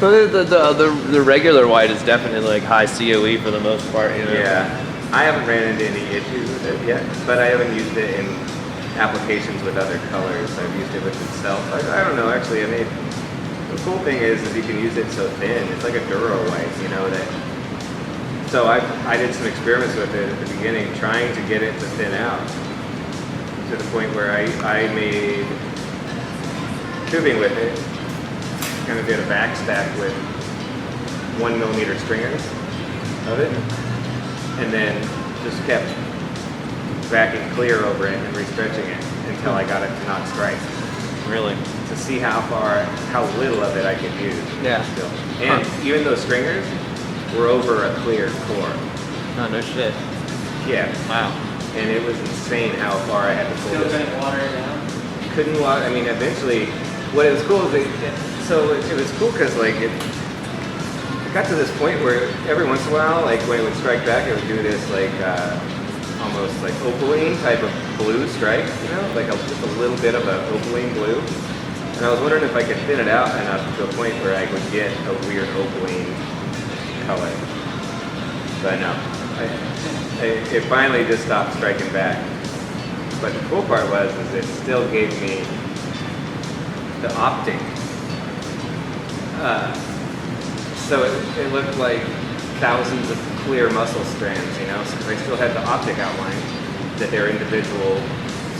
Well, the regular white is definitely like high COE for the most part, you know. Yeah. I haven't ran into any issues with it yet, but I haven't used it in applications with other colors. I've used it with itself. I don't know, actually. I mean, the cool thing is you can use it so thin. It's like a Duro white, you know. So I did some experiments with it at the beginning, trying to get it to thin out to the point where I made tubing with it. Kind of did a backstack with 1 millimeter stringers of it, and then just kept backing clear over it and restretching it until I got it to not strike. Really? To see how little of it I could use. Yeah. Still. And even those stringers were over a clear core. Oh, no shit. Yeah. Wow. And it was insane how far I had to pull Still this. couldn't water it down? Couldn't water. I mean, eventually, what it was cool is it was cool because like it got to this point where every once in a while, like when it would strike back, it would do this like almost like opaline type of blue strike, you know, like just a little bit of an opaline blue. And I was wondering if I could thin it out enough to a point where I would get a weird opaline color. But no, it finally just stopped striking back. But the cool part was it still gave me the optic. So it looked like thousands of clear muscle strands, you know, so I still had the optic outline that they're individual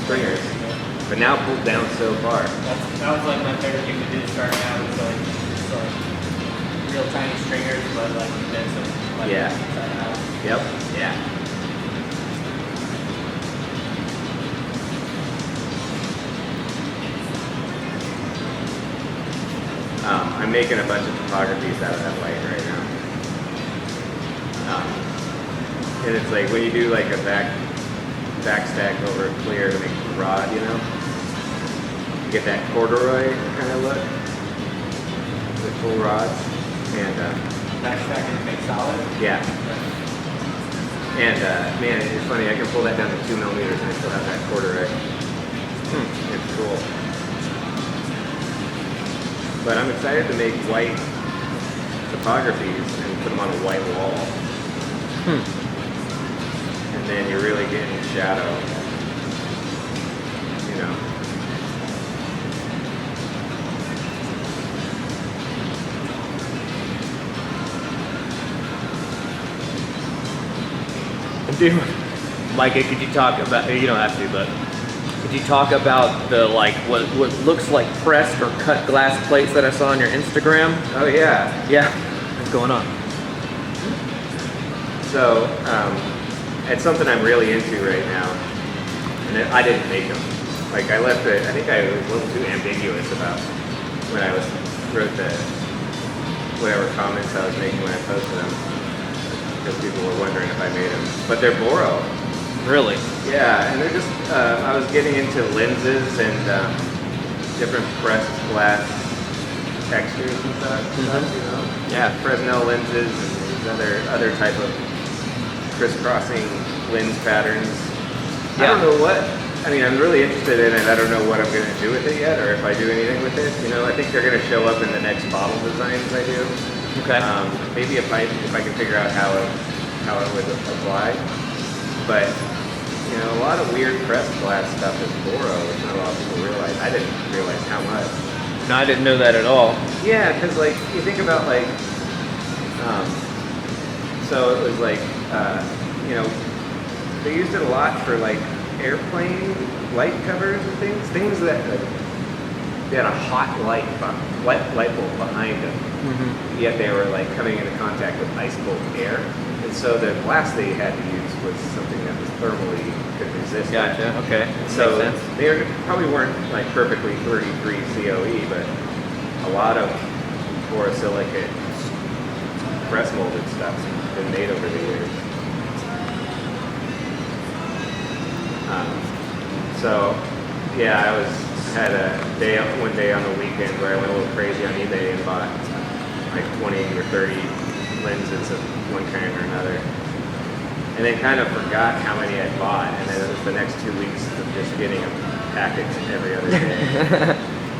stringers, but now pulled down so far. That was like my favorite thing to do starting out, was like real tiny stringers, but like condense them. Like, Yeah. inside out. Yep. Yeah. I'm making a bunch of topographies out of that light right now. And it's like when you do like a backstack over a clear to make the rod, you know, you get that corduroy kind of look with full rods. And Backstack and make solid. yeah. And man, it's funny, I can pull that down to 2 millimeters and I still have that corduroy. It's cool. But I'm excited to make white topographies and put them on a white wall. And then you're really getting shadow, you know. Dude, Micah, could you talk about, you don't have to, but could you talk about the like what looks like pressed or cut glass plates that I saw on your Instagram? Oh yeah. Yeah. What's going on? So, it's something I'm really into right now. And I didn't make them. Like I left it, I think I was a little too ambiguous about when I wrote the whatever comments I was making when I posted them. Because people were wondering if I made them. But they're Boro. Really? Yeah, and they're just, I was getting into lenses and different pressed glass textures and stuff, you know? Yeah. Fresnel lenses and these other type of crisscrossing lens patterns. I Yeah. don't know what I mean, I'm really interested in it. I don't know what I'm going to do with it yet, or if I do anything with it. You know, I think they're going to show up in the next bottle designs I do. Okay. Maybe if I can figure out how it would apply. But you know, a lot of weird pressed glass stuff is boro, which not a lot of people realize. I didn't realize how much. No, I didn't know that at all. Yeah, because like you think about like, so it was like, you know, they used it a lot for like airplane light covers and things that they had a hot light bulb behind them, yet they were like coming into contact with ice cold air, and so the glass they had to use was something that was thermally could resist. Gotcha. Okay. So Makes sense. they probably weren't like perfectly 33 COE, but a lot of borosilicate press molded stuff's been made over the years. So yeah, I had one day on the weekend where I went a little crazy on eBay and bought like 20 or 30 lenses of one kind or another. And then kind of forgot how many I bought, and then it was the next 2 weeks of just getting a package every other day.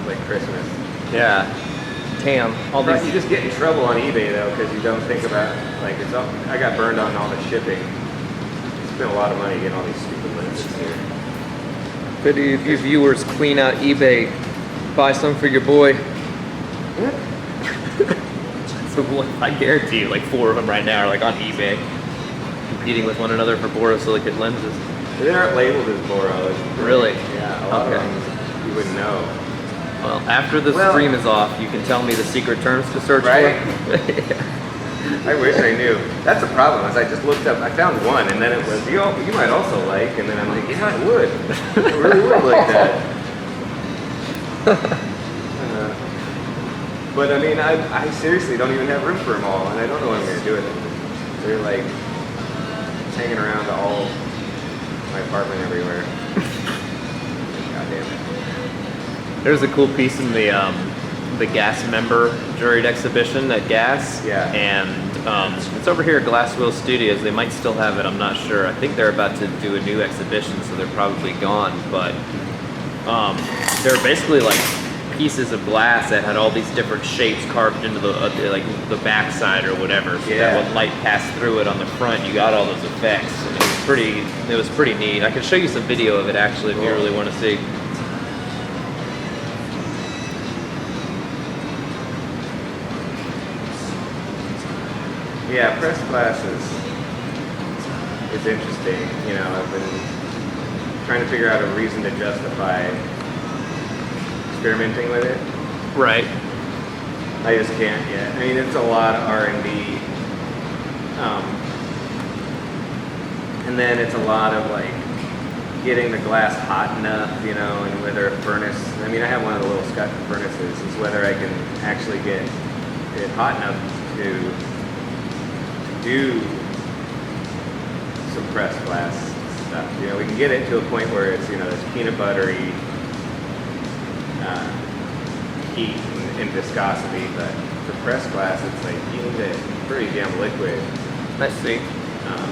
Like Christmas. Yeah. Damn. All But you these. just get in trouble on eBay though, because you don't think about, like, I got burned on all the shipping. Spent a lot of money getting all these stupid lenses here. If any of you viewers clean out eBay, buy some for your boy. So I guarantee you, like 4 of them right now are like on eBay, competing with one another for borosilicate lenses. They aren't labeled as boro. Really? Yeah, a lot of them you wouldn't know. Well, after the stream is off, you can tell me the secret terms to search Right? for. I wish I knew. That's the problem. Is I just looked up. I found one, and then it was you might also like, and then I'm like, yeah, I would. I really would like that. But I mean, I seriously don't even have room for them all, and I don't know what I'm gonna do with them. They're like hanging around all my apartment everywhere. God damn it. There's a cool piece in the Gas member juried exhibition at Gas. Yeah. And it's over here at Glasswheel Studios. They might still have it. I'm not sure. I think they're about to do a new exhibition, so they're probably gone. But they're basically like pieces of glass that had all these different shapes carved into the like the backside or whatever. So that when light passed through it on the front, you got all those effects. And it was pretty neat. I can show you some video of it actually if you really want to see. Yeah, press glass is interesting. You know, I've been trying to figure out a reason to justify experimenting with it. Right. I just can't yet. I mean, it's a lot of R&D. And then it's a lot of like getting the glass hot enough, you know, and whether a furnace, I mean, I have one of the little Scott furnaces, is whether I can actually get it hot enough to do some pressed glass stuff. You know, we can get it to a point where it's, you know, this peanut buttery heat and viscosity, but for pressed glass, it's like you need it pretty damn liquid. Let's see.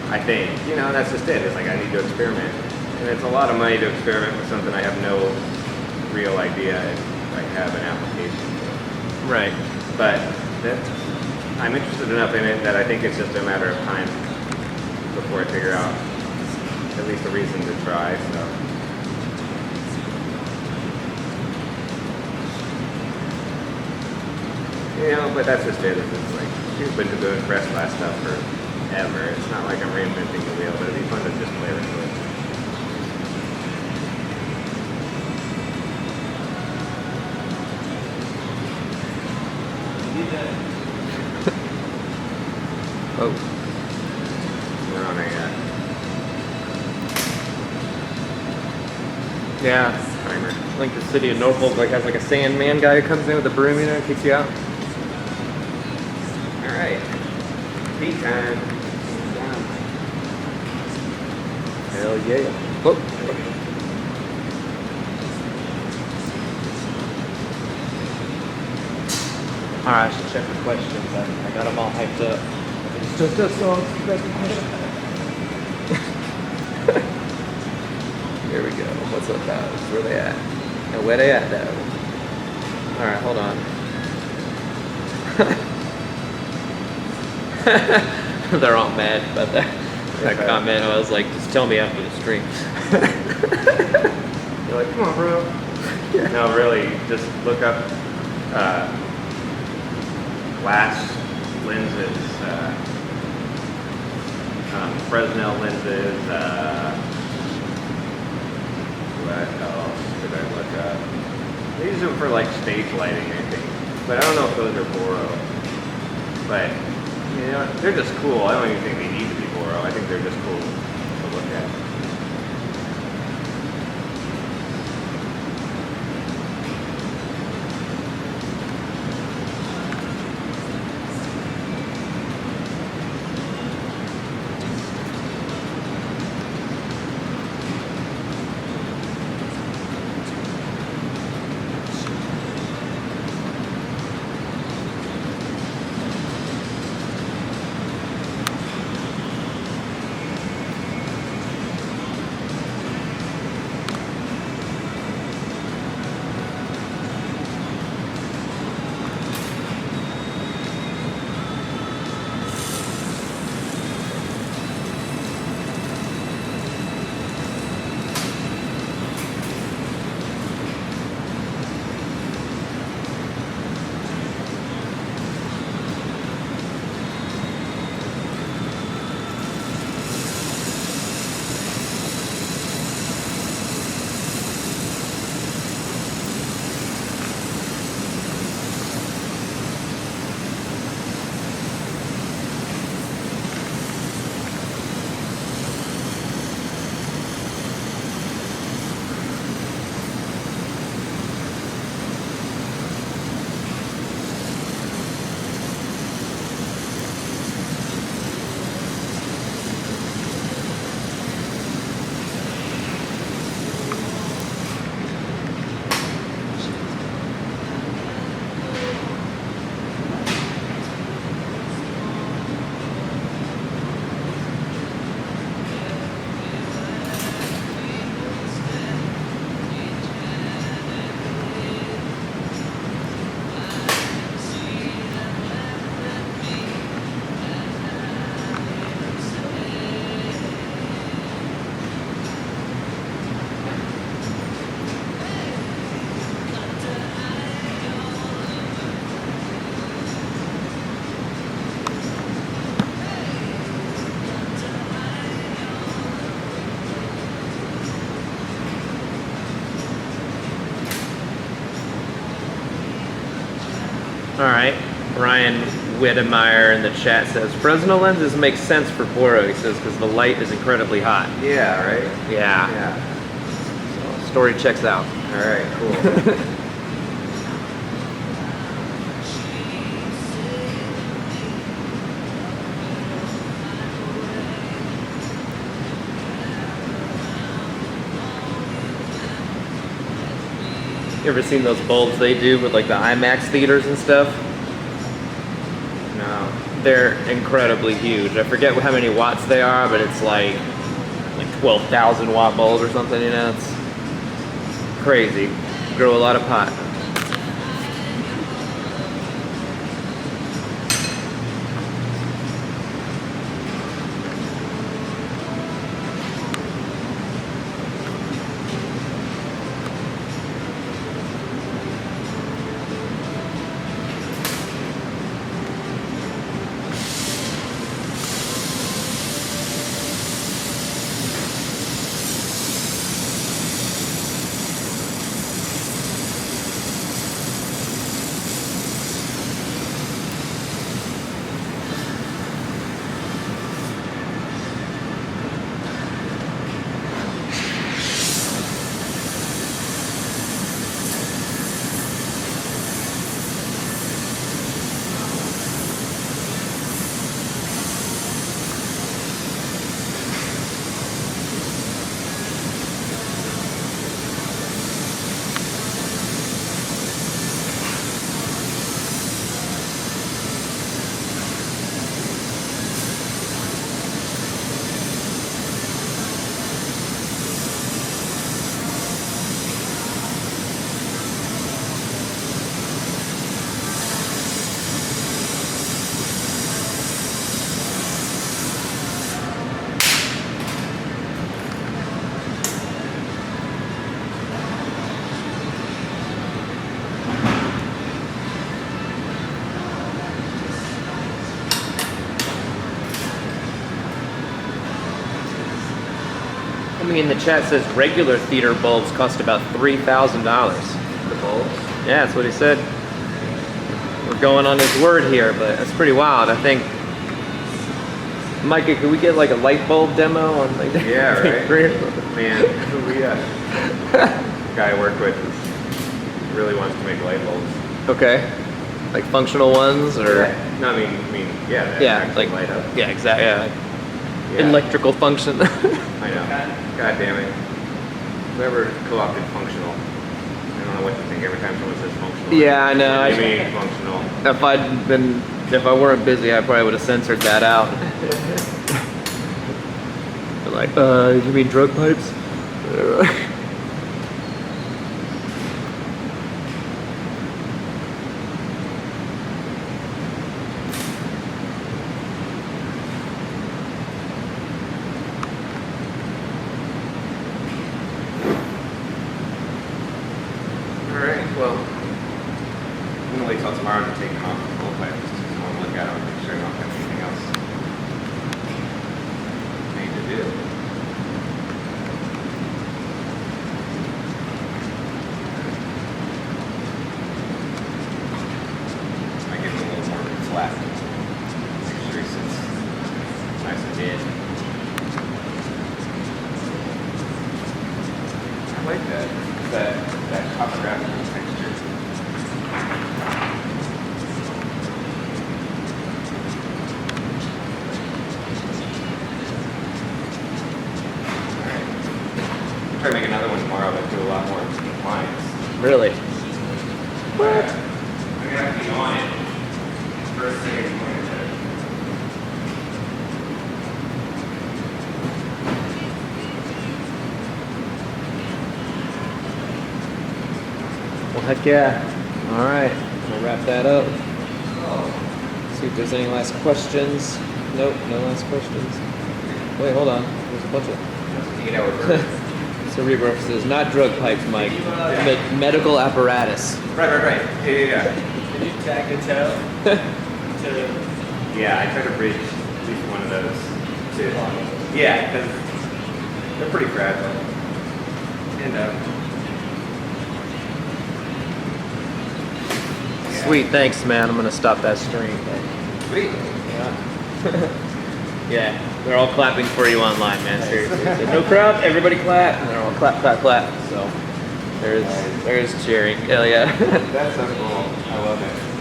I think, you know, that's just it. It's like I need to experiment, and it's a lot of money to experiment with something I have no real idea if I have an application for. Right. But I'm interested enough in it that I think it's just a matter of time before I figure out at least a reason to try. So. You know, but that's just it. It's like we've been doing press glass stuff forever. It's not like I'm reinventing the wheel, but it'd be fun to just play with it. Oh. We're on a Yeah. timer. I think the city of Norfolk like has like a Sandman guy who comes in with a broom, you know, and kicks you out. All right. Beat time. Hell yeah. Whoop. Alright, I should check the questions. I got them all hyped up. It's just a song. Here we go. What's up, dogs? Where they at? And where they at, though? Alright, hold on. They're all mad about that comment. I was like, just tell me after the stream. You're like, come on, bro. No, really, just look up glass lenses, Fresnel lenses. What else did I look up? They use them for like stage lighting, I think. But I don't know if those are Boro. But you know, they're just cool. I don't even think they need to be Boro. I think they're just cool to look at. All right, Ryan Whittemeyer in the chat says, Fresnel lenses make sense for Boro, he says, because the light is incredibly hot. Yeah, right? Yeah. Yeah. So, story checks out. All right, cool. You ever seen those bulbs they do with like the IMAX theaters and stuff? No. They're incredibly huge. I forget how many watts they are, but it's like 12,000 watt bulb or something, you know? It's crazy. Grow a lot of pot. Somebody in the chat says regular theater bulbs cost about $3,000. The bulbs. Yeah, that's what he said. We're going on his word here, but that's pretty wild. I think, Micah, could we get like a light bulb demo on like Yeah, right. Man, we guy I work with really wants to make light bulbs. Okay. Like functional ones or Yeah. No, I mean, yeah. That yeah, actually like light up. yeah, exactly. Yeah. Yeah. Electrical function. I know. God damn it. Whoever co-opted functional. I don't know what to think every time someone says functional. Yeah, I know. What do you mean functional? If I weren't busy, I probably would have censored that out. But like, you mean drug pipes? Alright, well, I'm gonna wait till tomorrow to take them off the full pipe. Just I want to look at them and make sure I don't have anything else I need to do. I give them a little more flat. Make sure he sits nice and dead. I like that topographic texture. Alright. I'll try to make another one tomorrow that do a lot more lines. Really? What? I'm gonna have to be on it first thing in the morning. Well, heck yeah. All right, we'll wrap that up. See if there's any last questions. Nope, no last questions. Wait, hold on. There's a bunch of. 8-hour burn. Cerebro says, not drug pipes, Mike. Medical apparatus. Right. Yeah. Did you tag the toe? To Yeah, I try to bridge at least one of those to. Yeah, because they're pretty fragile. And Sweet, thanks, man. I'm gonna stop that stream. sweet. Yeah. Yeah, they're all clapping for you online, man. Seriously. There's no crowd, everybody clap. And they're all clap. So there's cheering. Hell yeah. That's so cool. I love it.